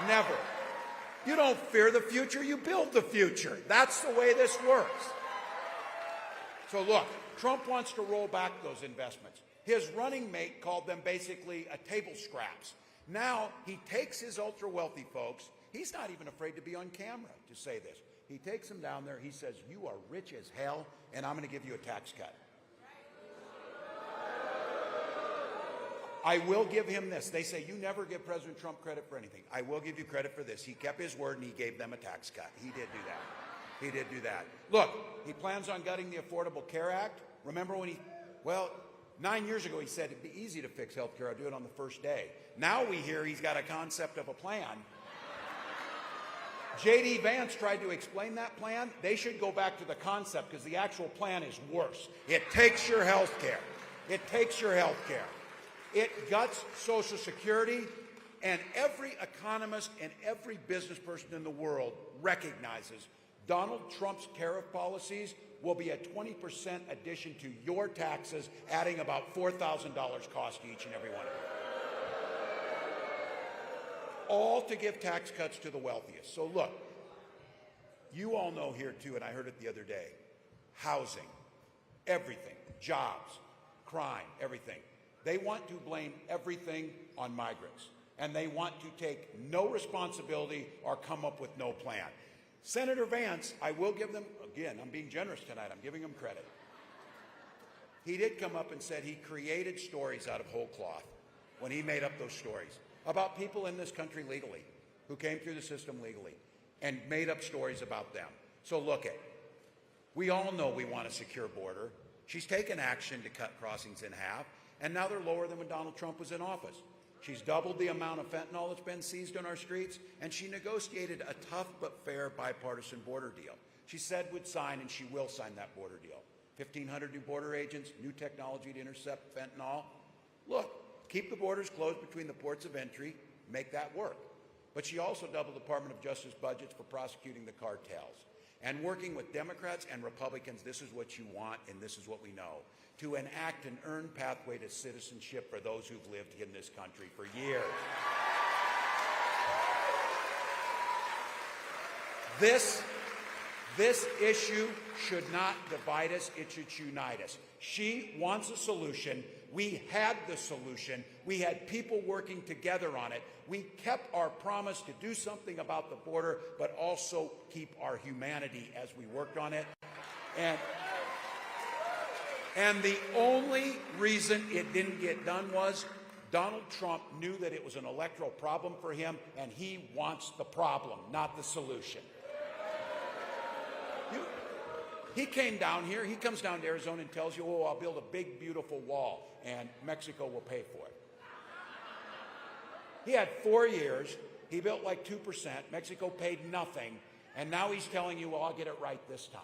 Never. You don't fear the future, you build the future. That's the way this works. So look, Trump wants to roll back those investments. His running mate called them basically a table scraps. Now he takes his ultra-wealthy folks. He's not even afraid to be on camera to say this. He takes them down there. He says, you are rich as hell, and I'm going to give you a tax cut. I will give him this. They say, you never give President Trump credit for anything. I will give you credit for this. He kept his word, and he gave them a tax cut. He did do that. He did do that. Look, he plans on gutting the Affordable Care Act. Remember when 9 years ago he said it'd be easy to fix health care. I'll do it on the first day. Now we hear he's got a concept of a plan. J.D. Vance tried to explain that plan. They should go back to the concept because the actual plan is worse. It takes your health care. It takes your health care. It guts Social Security, and every economist and every business person in the world recognizes Donald Trump's tariff policies will be a 20% addition to your taxes, adding about $4,000 cost to each and every one of you. All to give tax cuts to the wealthiest. So look, you all know here too, and I heard it the other day, housing, everything, jobs, crime, everything. They want to blame everything on migrants, and they want to take no responsibility or come up with no plan. Senator Vance, I will give them, again, I'm being generous tonight, I'm giving him credit. He did come up and said he created stories out of whole cloth when he made up those stories about people in this country legally, who came through the system legally, and made up stories about them. So look it, we all know we want a secure border. She's taken action to cut crossings in half, and now they're lower than when Donald Trump was in office. She's doubled the amount of fentanyl that's been seized on our streets, and she negotiated a tough but fair bipartisan border deal. She said would sign, and she will sign that border deal. 1,500 new border agents, new technology to intercept fentanyl. Look, keep the borders closed between the ports of entry, make that work. But she also doubled the Department of Justice budgets for prosecuting the cartels. And working with Democrats and Republicans, this is what you want, and this is what we know, to enact an earned pathway to citizenship for those who've lived in this country for years. This issue should not divide us, it should unite us. She wants a solution. We had the solution. We had people working together on it. We kept our promise to do something about the border, but also keep our humanity as we worked on it. And the only reason it didn't get done was Donald Trump knew that it was an electoral problem for him, and he wants the problem, not the solution. He came down here, he comes down to Arizona and tells you, oh, I'll build a big, beautiful wall, and Mexico will pay for it. He had 4 years, he built like 2%, Mexico paid nothing, and now he's telling you, well, I'll get it right this time.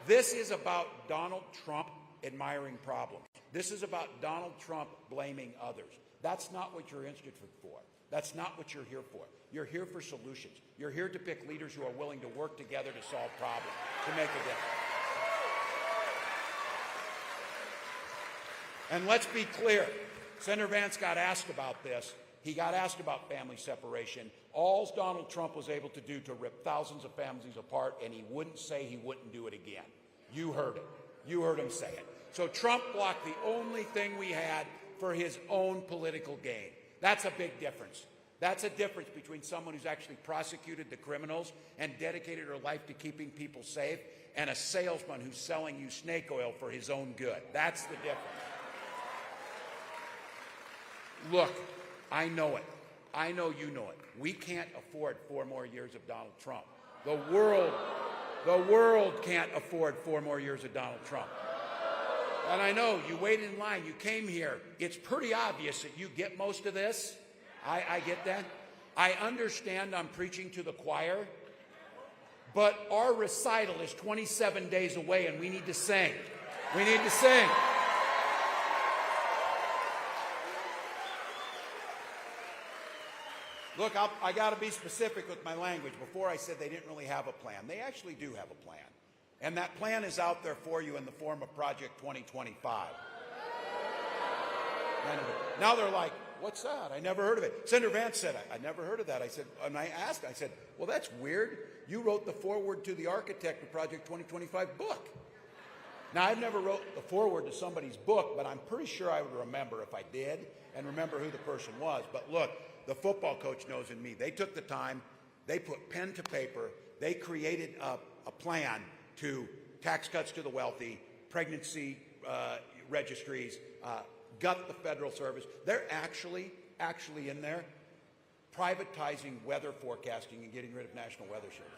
This is about Donald Trump admiring problems. This is about Donald Trump blaming others. That's not what you're interested for. That's not what you're here for. You're here for solutions. You're here to pick leaders who are willing to work together to solve problems, to make a difference. And let's be clear, Senator Vance got asked about this. He got asked about family separation. All Donald Trump was able to do to rip thousands of families apart, and he wouldn't say he wouldn't do it again. You heard it. You heard him say it. So Trump blocked the only thing we had for his own political gain. That's a big difference. That's a difference between someone who's actually prosecuted the criminals and dedicated her life to keeping people safe and a salesman who's selling you snake oil for his own good. That's the difference. Look, I know it. I know you know it. We can't afford 4 more years of Donald Trump. The world can't afford 4 more years of Donald Trump. And I know you waited in line, you came here. It's pretty obvious that you get most of this. I get that. I understand I'm preaching to the choir, but our recital is 27 days away and we need to sing. We need to sing. Look, I got to be specific with my language. Before I said they didn't really have a plan. They actually do have a plan. And that plan is out there for you in the form of Project 2025. Now they're like, what's that? I never heard of it. Senator Vance said, I never heard of that. I said, and I asked, I said, well, that's weird. You wrote the foreword to the architect of Project 2025 book. Now, I've never wrote the foreword to somebody's book, but I'm pretty sure I would remember if I did and remember who the person was. But look, the football coach knows in me. They took the time. They put pen to paper. They created a plan to tax cuts to the wealthy, pregnancy registries, gut the federal service. They're actually in there privatizing weather forecasting and getting rid of National Weather Service.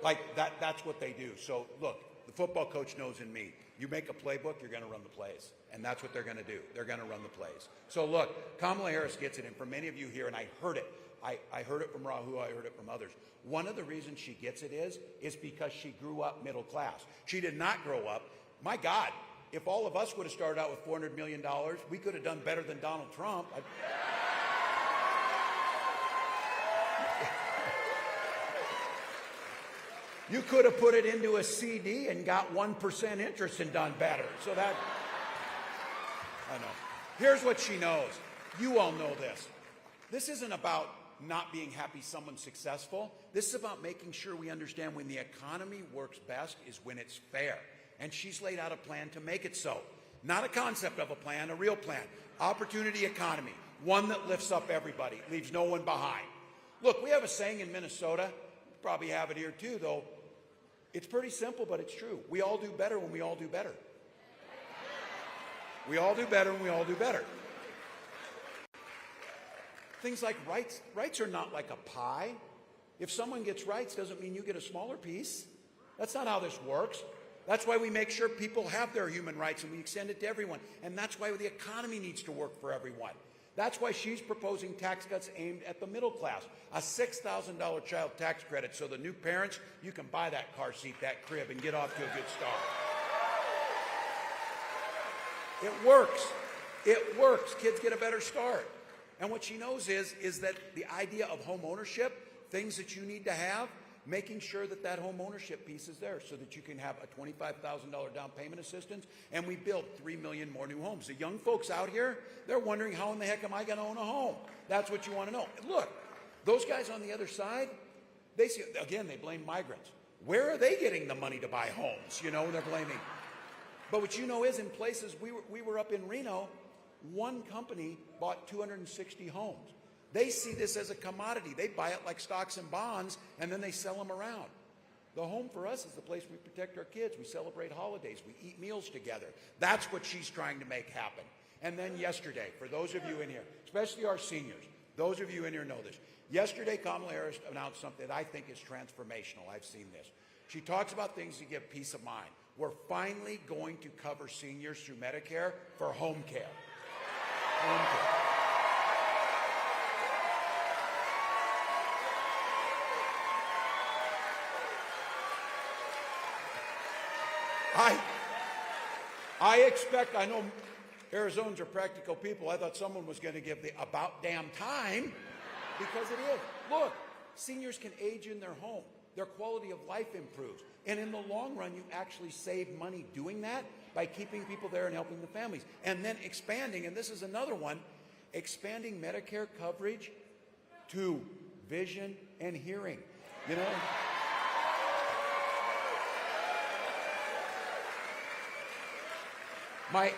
Like that's what they do. So look, the football coach knows in me. You make a playbook, you're going to run the plays. And that's what they're going to do. They're going to run the plays. So look, Kamala Harris gets it. And for many of you here, and I heard it. I heard it from Rahul. I heard it from others. One of the reasons she gets it is because she grew up middle class. She did not grow up. My God, if all of us would have started out with $400 million, we could have done better than Donald Trump. You could have put it into a CD and got 1% interest and done better. So that, I know. Here's what she knows. You all know this. This isn't about not being happy someone's successful. This is about making sure we understand when the economy works best is when it's fair. And she's laid out a plan to make it so. Not a concept of a plan, a real plan. Opportunity economy. One that lifts up everybody, leaves no one behind. Look, we have a saying in Minnesota. You probably have it here too, though. It's pretty simple, but it's true. We all do better when we all do better. We all do better when we all do better. Things like rights. Rights are not like a pie. If someone gets rights, doesn't mean you get a smaller piece. That's not how this works. That's why we make sure people have their human rights and we extend it to everyone. And that's why the economy needs to work for everyone. That's why she's proposing tax cuts aimed at the middle class. A $6,000 child tax credit so the new parents, you can buy that car seat, that crib, and get off to a good start. It works. It works. Kids get a better start. And what she knows is that the idea of home ownership, things that you need to have, making sure that that home ownership piece is there so that you can have a $25,000 down payment assistance, and we build 3 million more new homes. The young folks out here, they're wondering, how in the heck am I going to own a home? That's what you want to know. Look, those guys on the other side, they see, again, they blame migrants. Where are they getting the money to buy homes? You know, they're blaming. But what you know is in places, we were up in Reno, one company bought 260 homes. They see this as a commodity. They buy it like stocks and bonds, and then they sell them around. The home for us is the place we protect our kids. We celebrate holidays. We eat meals together. That's what she's trying to make happen. And then yesterday, for those of you in here, especially our seniors, those of you in here know this. Yesterday, Kamala Harris announced something that I think is transformational. I've seen this. She talks about things to give peace of mind. We're finally going to cover seniors through Medicare for home care. Home care. I expect, I know Arizonans are practical people. I thought someone was going to give the about damn time, because it is. Look, seniors can age in their home. Their quality of life improves. And in the long run, you actually save money doing that by keeping people there and helping the families. And then expanding, and this is another one, expanding Medicare coverage to vision and hearing. You know? My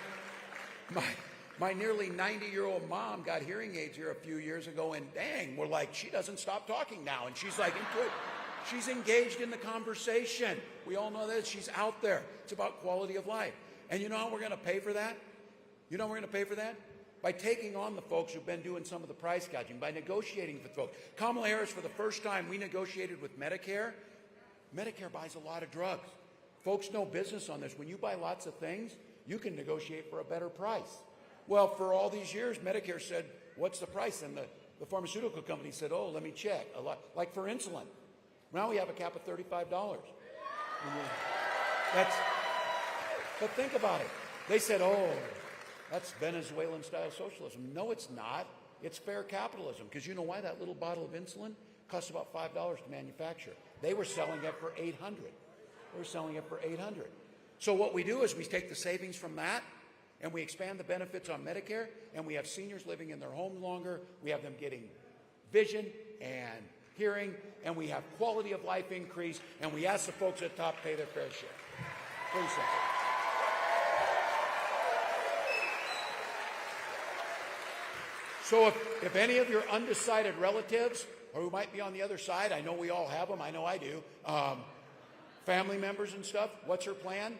nearly 90-year-old mom got hearing aids here a few years ago, and dang, we're like, she doesn't stop talking now, and she's like into it. She's engaged in the conversation. We all know that. She's out there. It's about quality of life. And you know how we're going to pay for that? You know how we're going to pay for that? By taking on the folks who've been doing some of the price gouging, by negotiating with folks. Kamala Harris, for the first time, we negotiated with Medicare. Medicare buys a lot of drugs. Folks know business on this. When you buy lots of things, you can negotiate for a better price. Well, for all these years, Medicare said, what's the price? And the pharmaceutical company said, oh, let me check. A lot, like for insulin. Now we have a cap of $35. But think about it. They said, oh, that's Venezuelan-style socialism. No, it's not. It's fair capitalism. Because you know why? That little bottle of insulin costs about $5 to manufacture. They were selling it for $800. They were selling it for $800. So what we do is we take the savings from that, and we expand the benefits on Medicare, and we have seniors living in their homes longer. We have them getting vision and hearing, and we have quality of life increase, and we ask the folks at the top to pay their fair share. Pretty simple. So if any of your undecided relatives, or who might be on the other side, I know we all have them, I know I do, family members and stuff, what's her plan?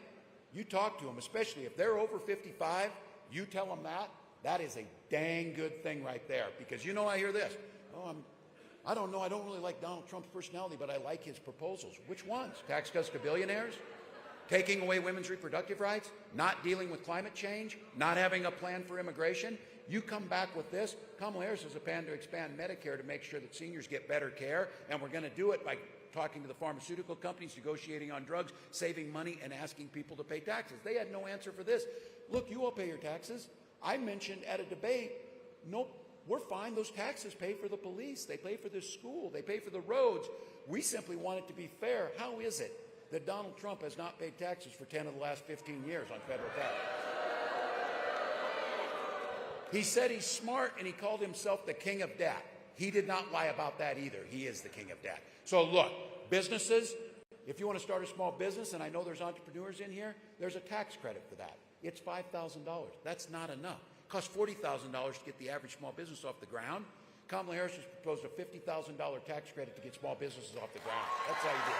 You talk to them, especially if they're over 55, you tell them that. That is a dang good thing right there. Because you know I hear this. Oh, I don't know, I don't really like Donald Trump's personality, but I like his proposals. Which ones? Tax cuts to billionaires? Taking away women's reproductive rights? Not dealing with climate change? Not having a plan for immigration? You come back with this. Kamala Harris has a plan to expand Medicare to make sure that seniors get better care, and we're going to do it by talking to the pharmaceutical companies, negotiating on drugs, saving money, and asking people to pay taxes. They had no answer for this. Look, you all pay your taxes. I mentioned at a debate, nope, we're fine. Those taxes pay for the police. They pay for the school. They pay for the roads. We simply want it to be fair. How is it that Donald Trump has not paid taxes for 10 of the last 15 years on federal taxes? He said he's smart, and he called himself the king of debt. He did not lie about that either. He is the king of debt. So look, businesses, if you want to start a small business, and I know there's entrepreneurs in here, there's a tax credit for that. It's $5,000. That's not enough. It costs $40,000 to get the average small business off the ground. Kamala Harris has proposed a $50,000 tax credit to get small businesses off the ground. That's how you do it.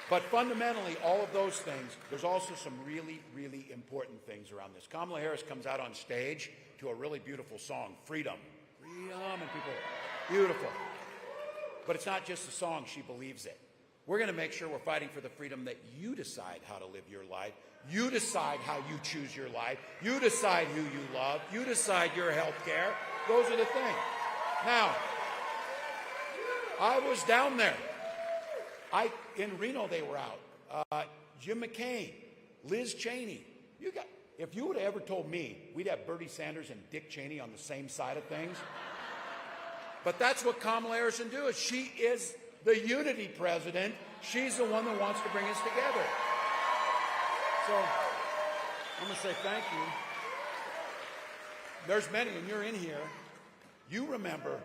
But fundamentally, all of those things, there's also some really, really important things around this. Kamala Harris comes out on stage to a really beautiful song, Freedom. Freedom, and people, beautiful. But it's not just a song, she believes it. We're going to make sure we're fighting for the freedom that you decide how to live your life. You decide how you choose your life. You decide who you love. You decide your health care. Those are the things. Now, I was down there. In Reno, they were out. Jim McCain, Liz Cheney. If you would have ever told me we'd have Bernie Sanders and Dick Cheney on the same side of things. But that's what Kamala Harris can do. She is the unity president. She's the one that wants to bring us together. So I'm going to say thank you. There's many, and you're in here. You remember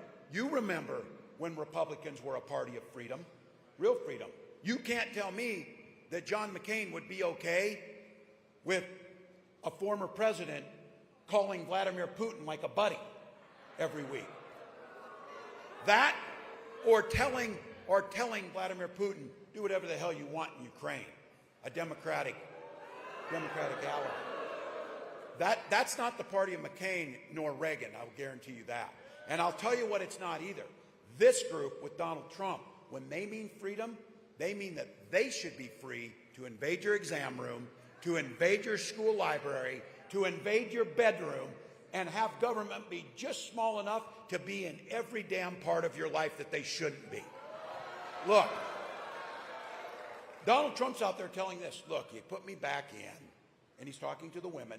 when Republicans were a party of freedom, real freedom. You can't tell me that John McCain would be okay with a former president calling Vladimir Putin like a buddy every week. That or telling Vladimir Putin, do whatever the hell you want in Ukraine, a democratic ally. That's not the party of McCain nor Reagan, I'll guarantee you that. And I'll tell you what it's not either. This group with Donald Trump, when they mean freedom, they mean that they should be free to invade your exam room, to invade your school library, to invade your bedroom, and have government be just small enough to be in every damn part of your life that they shouldn't be. Look, Donald Trump's out there telling this, look, you put me back in, and he's talking to the women.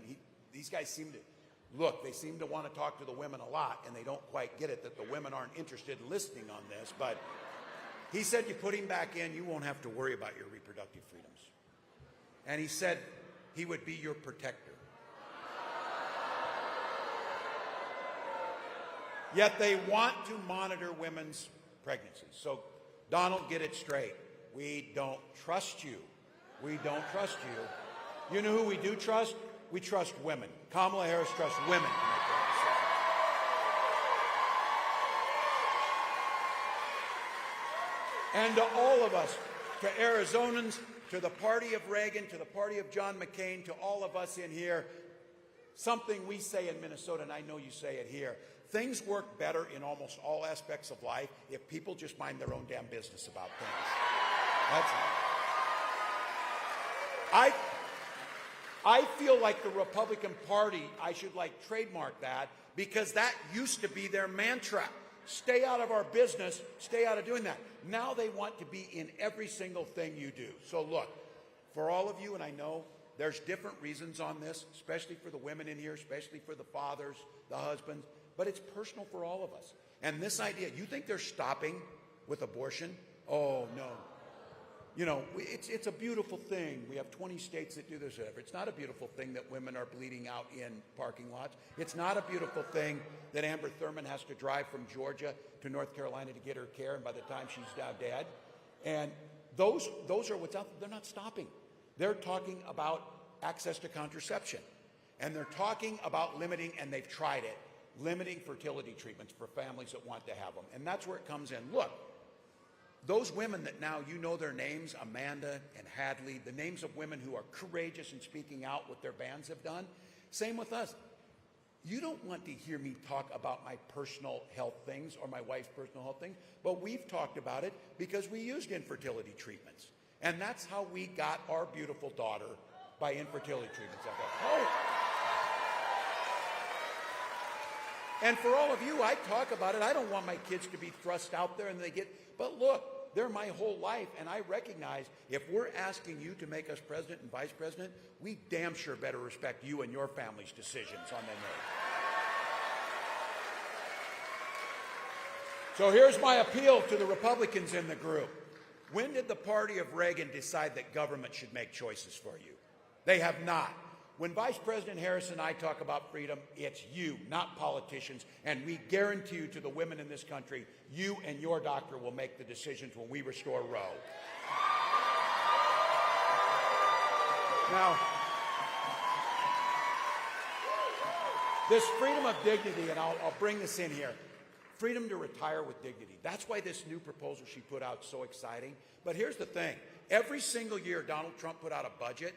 These guys seem to want to talk to the women a lot, and they don't quite get it that the women aren't interested in listening on this, but he said you put him back in, you won't have to worry about your reproductive freedoms. And he said he would be your protector. Yet they want to monitor women's pregnancies. So, Donald, get it straight. We don't trust you. We don't trust you. You know who we do trust? We trust women. Kamala Harris trusts women to make that decision. And to all of us, to Arizonans, to the party of Reagan, to the party of John McCain, to all of us in here, something we say in Minnesota, and I know you say it here, things work better in almost all aspects of life if people just mind their own damn business about things. That's I feel like the Republican Party, I should like trademark that, because that used to be their mantra. Stay out of our business, stay out of doing that. Now they want to be in every single thing you do. So look, for all of you, and I know there's different reasons on this, especially for the women in here, especially for the fathers, the husbands, but it's personal for all of us. And this idea, you think they're stopping with abortion? Oh, no. You know, it's a beautiful thing. We have 20 states that do this. Whatever. It's not a beautiful thing that women are bleeding out in parking lots. It's not a beautiful thing that Amber Thurman has to drive from Georgia to North Carolina to get her care, and by the time she's now dead. And those are what's out there. They're not stopping. They're talking about access to contraception. And they're talking about limiting, and they've tried it, limiting fertility treatments for families that want to have them. And that's where it comes in. Look. Those women that now you know their names, Amanda and Hadley, the names of women who are courageous in speaking out what their bands have done, same with us. You don't want to hear me talk about my personal health things or my wife's personal health things, but we've talked about it because we used infertility treatments. And that's how we got our beautiful daughter, by infertility treatments. I thought, oh. And for all of you, I talk about it. I don't want my kids to be thrust out there and they get, but look, they're my whole life. And I recognize if we're asking you to make us president and vice president, we damn sure better respect you and your family's decisions on their name. So here's my appeal to the Republicans in the group. When did the party of Reagan decide that government should make choices for you? They have not. When Vice President Harris and I talk about freedom, it's you, not politicians. And we guarantee you to the women in this country, you and your doctor will make the decisions when we restore Roe. Now, this freedom of dignity, and I'll bring this in here, freedom to retire with dignity. That's why this new proposal she put out is so exciting. But here's the thing. Every single year Donald Trump put out a budget,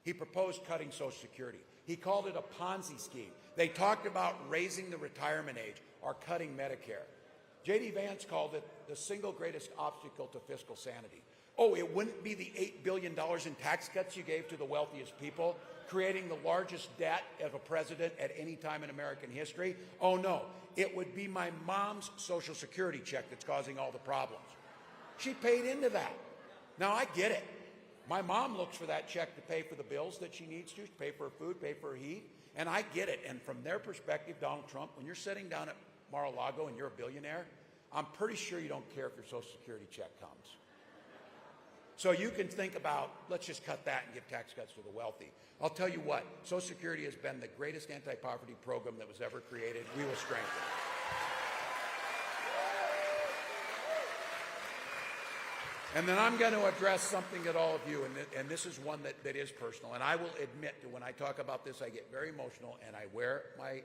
he proposed cutting Social Security. He called it a Ponzi scheme. They talked about raising the retirement age or cutting Medicare. J.D. Vance called it the single greatest obstacle to fiscal sanity. Oh, it wouldn't be the $8 billion in tax cuts you gave to the wealthiest people, creating the largest debt of a president at any time in American history. Oh, no. It would be my mom's Social Security check that's causing all the problems. She paid into that. Now, I get it. My mom looks for that check to pay for the bills that she needs to pay for her food, pay for her heat, and I get it. And from their perspective, Donald Trump, when you're sitting down at Mar-a-Lago and you're a billionaire, I'm pretty sure you don't care if your Social Security check comes. So you can think about, let's just cut that and give tax cuts to the wealthy. I'll tell you what, Social Security has been the greatest anti-poverty program that was ever created. We will strengthen it. And then I'm going to address something that all of you, and this is one that is personal. And I will admit that when I talk about this, I get very emotional, and I wear my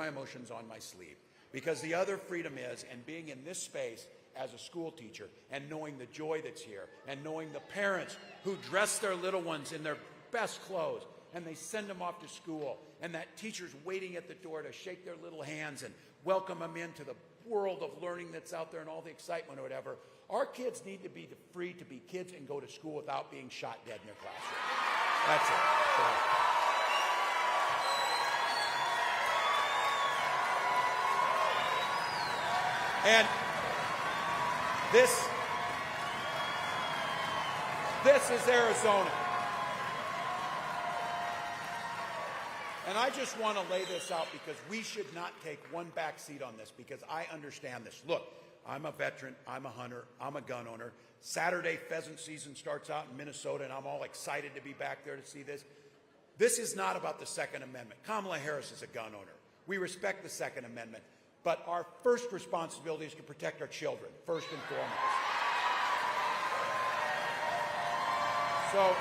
emotions on my sleeve. Because the other freedom is, and being in this space as a school teacher, and knowing the joy that's here, and knowing the parents who dress their little ones in their best clothes, and they send them off to school, and that teacher's waiting at the door to shake their little hands and welcome them into the world of learning that's out there and all the excitement or whatever. Our kids need to be free to be kids and go to school without being shot dead in their classroom. That's it. And this is Arizona. And I just want to lay this out because we should not take one back seat on this because I understand this. Look, I'm a veteran, I'm a hunter, I'm a gun owner. Saturday pheasant season starts out in Minnesota and I'm all excited to be back there to see this. This is not about the Second Amendment. Kamala Harris is a gun owner. We respect the Second Amendment, but our first responsibility is to protect our children, first and foremost. So,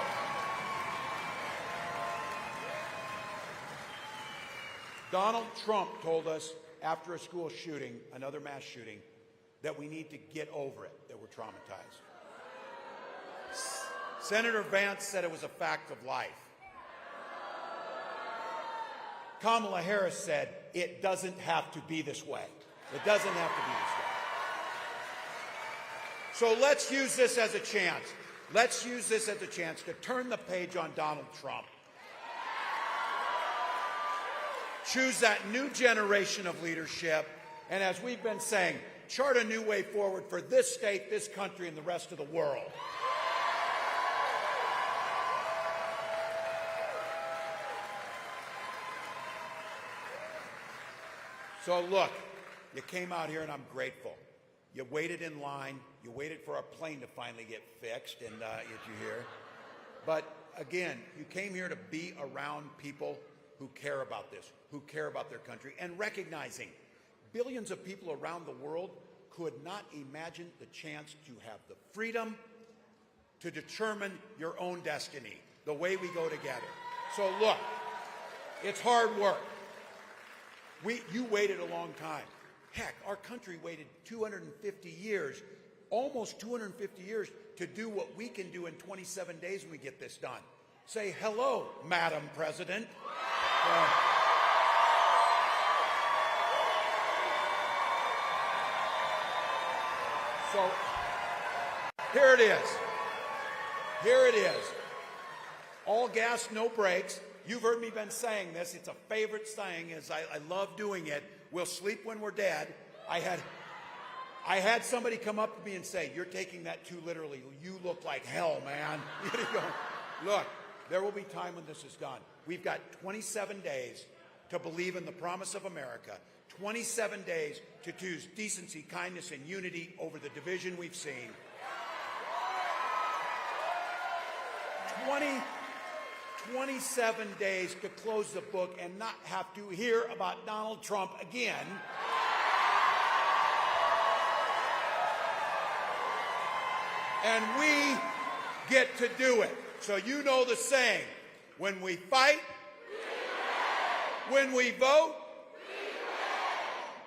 Donald Trump told us after a school shooting, another mass shooting, that we need to get over it, that we're traumatized. Senator Vance said it was a fact of life. Kamala Harris said it doesn't have to be this way. It doesn't have to be this way. So let's use this as a chance. Let's use this as a chance to turn the page on Donald Trump. Choose that new generation of leadership, and as we've been saying, chart a new way forward for this state, this country, and the rest of the world. So look, you came out here and I'm grateful. You waited in line. You waited for our plane to finally get fixed, and if you hear. But again, you came here to be around people who care about this, who care about their country, and recognizing billions of people around the world could not imagine the chance to have the freedom to determine your own destiny, the way we go together. So look, it's hard work. You waited a long time. Heck, our country waited 250 years, almost 250 years, to do what we can do in 27 days when we get this done. Say hello, Madam President. So here it is. Here it is. All gas, no brakes. You've heard me been saying this. It's a favorite saying. I love doing it. We'll sleep when we're dead. I had somebody come up to me and say, "You're taking that too literally. You look like hell, man." Look, there will be time when this is done. We've got 27 days to believe in the promise of America. 27 days to choose decency, kindness, and unity over the division we've seen. 27 days to close the book and not have to hear about Donald Trump again. And we get to do it. So you know the saying, when we fight, when we vote,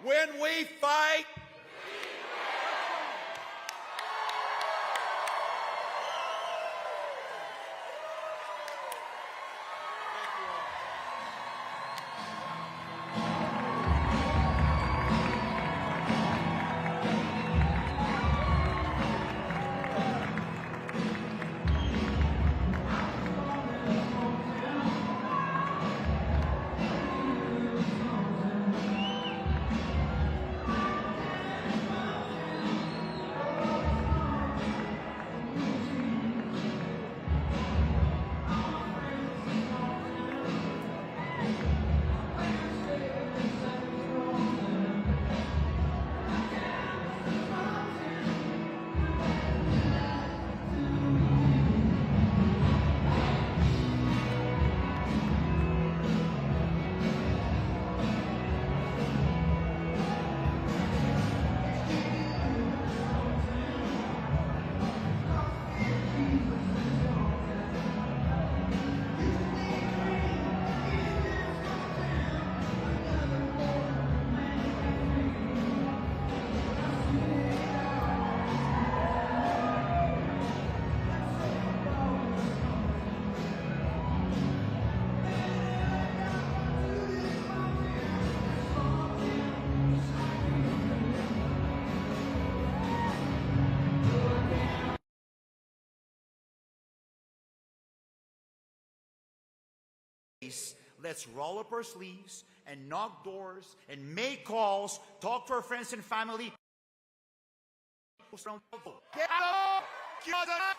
when we fight, let's roll up our sleeves and knock doors and make calls, talk to our friends and family. Get up! Get up!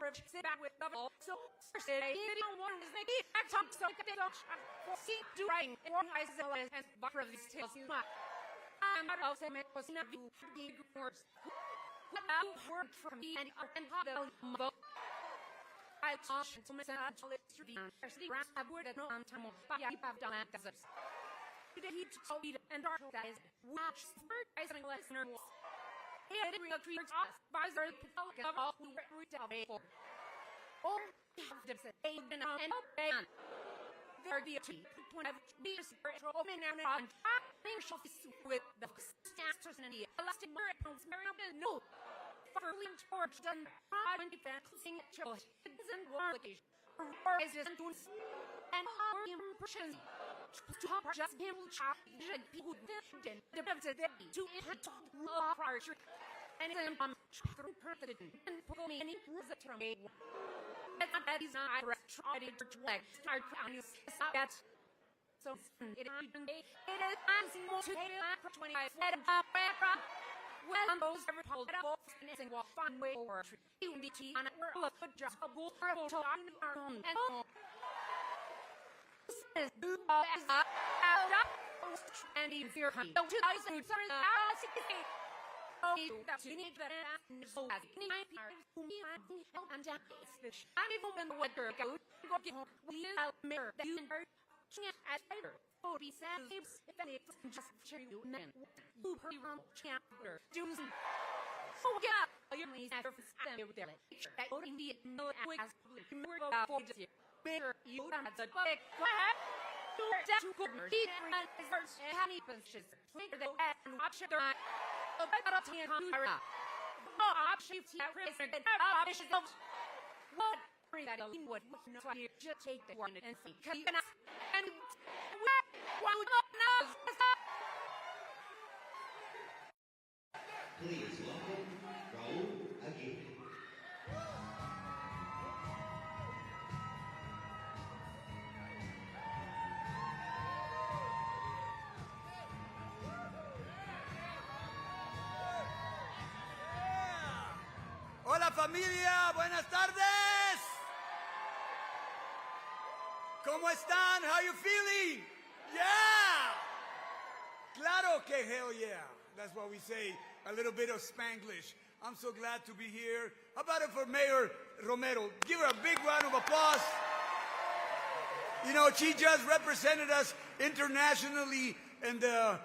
Sit back with double. So, today, he didn't want to make it. I talked so they don't see do writing. And one I said, and Bucker of these tales, you might. I'm not also meant was not you being words. What now heard from me and how the vote. I talked to myself to let you be on. There's the grass I've worded no time of but yeah, I've done that. Today, he told me and dark guys. Watch, bird guys and listener. He had to retreat us by the of all who were retaliated. Or have to say, and open. There be a tea, when I've been a spiritual open and on top, they shall be with the stars and the elastic miracles, no. Farley Torch done. I went to sing choice. Isn't one occasion. Or is it and our impressions. Top just him chop. People then the best of them to hit our prior. And then through perfect and pull me any was a term. That is not tried to start on his that. So it is I'm more to for 25 well, I'm those ever told that all finessing will find way over you need to on a world of just a bull to on our own and says do as out up and even fear honey. Don't you guys do sorry oh, that's you need that so as any who me I'm down this I'm even when the weather goes go get we mirror that you as later. 47 if any just you men who hurry around chapter do's oh yeah you're me after them there that voting the no as we're about for this year better you don't have the big that you could read and first honey bunches later they and watch it about 10 oh she president what that would no just take the one and think and Please welcome Raul Aguirre. Hola familia, buenas tardes. ¿Cómo están? How you feeling? Yeah! Claro que hell yeah. That's what we say, a little bit of Spanglish. I'm so glad to be here. How about it for Mayor Romero? Give her a big round of applause. You know, she just represented us internationally in the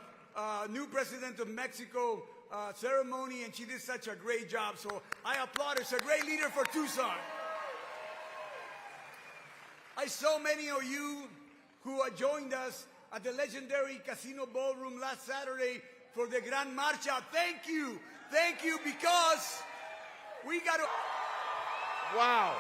new president of Mexico ceremony, and she did such a great job. So I applaud her. She's a great leader for Tucson. I saw many of you who joined us at the legendary Casino Ballroom last Saturday for the Gran Marcha. Thank you, because we got to... Wow.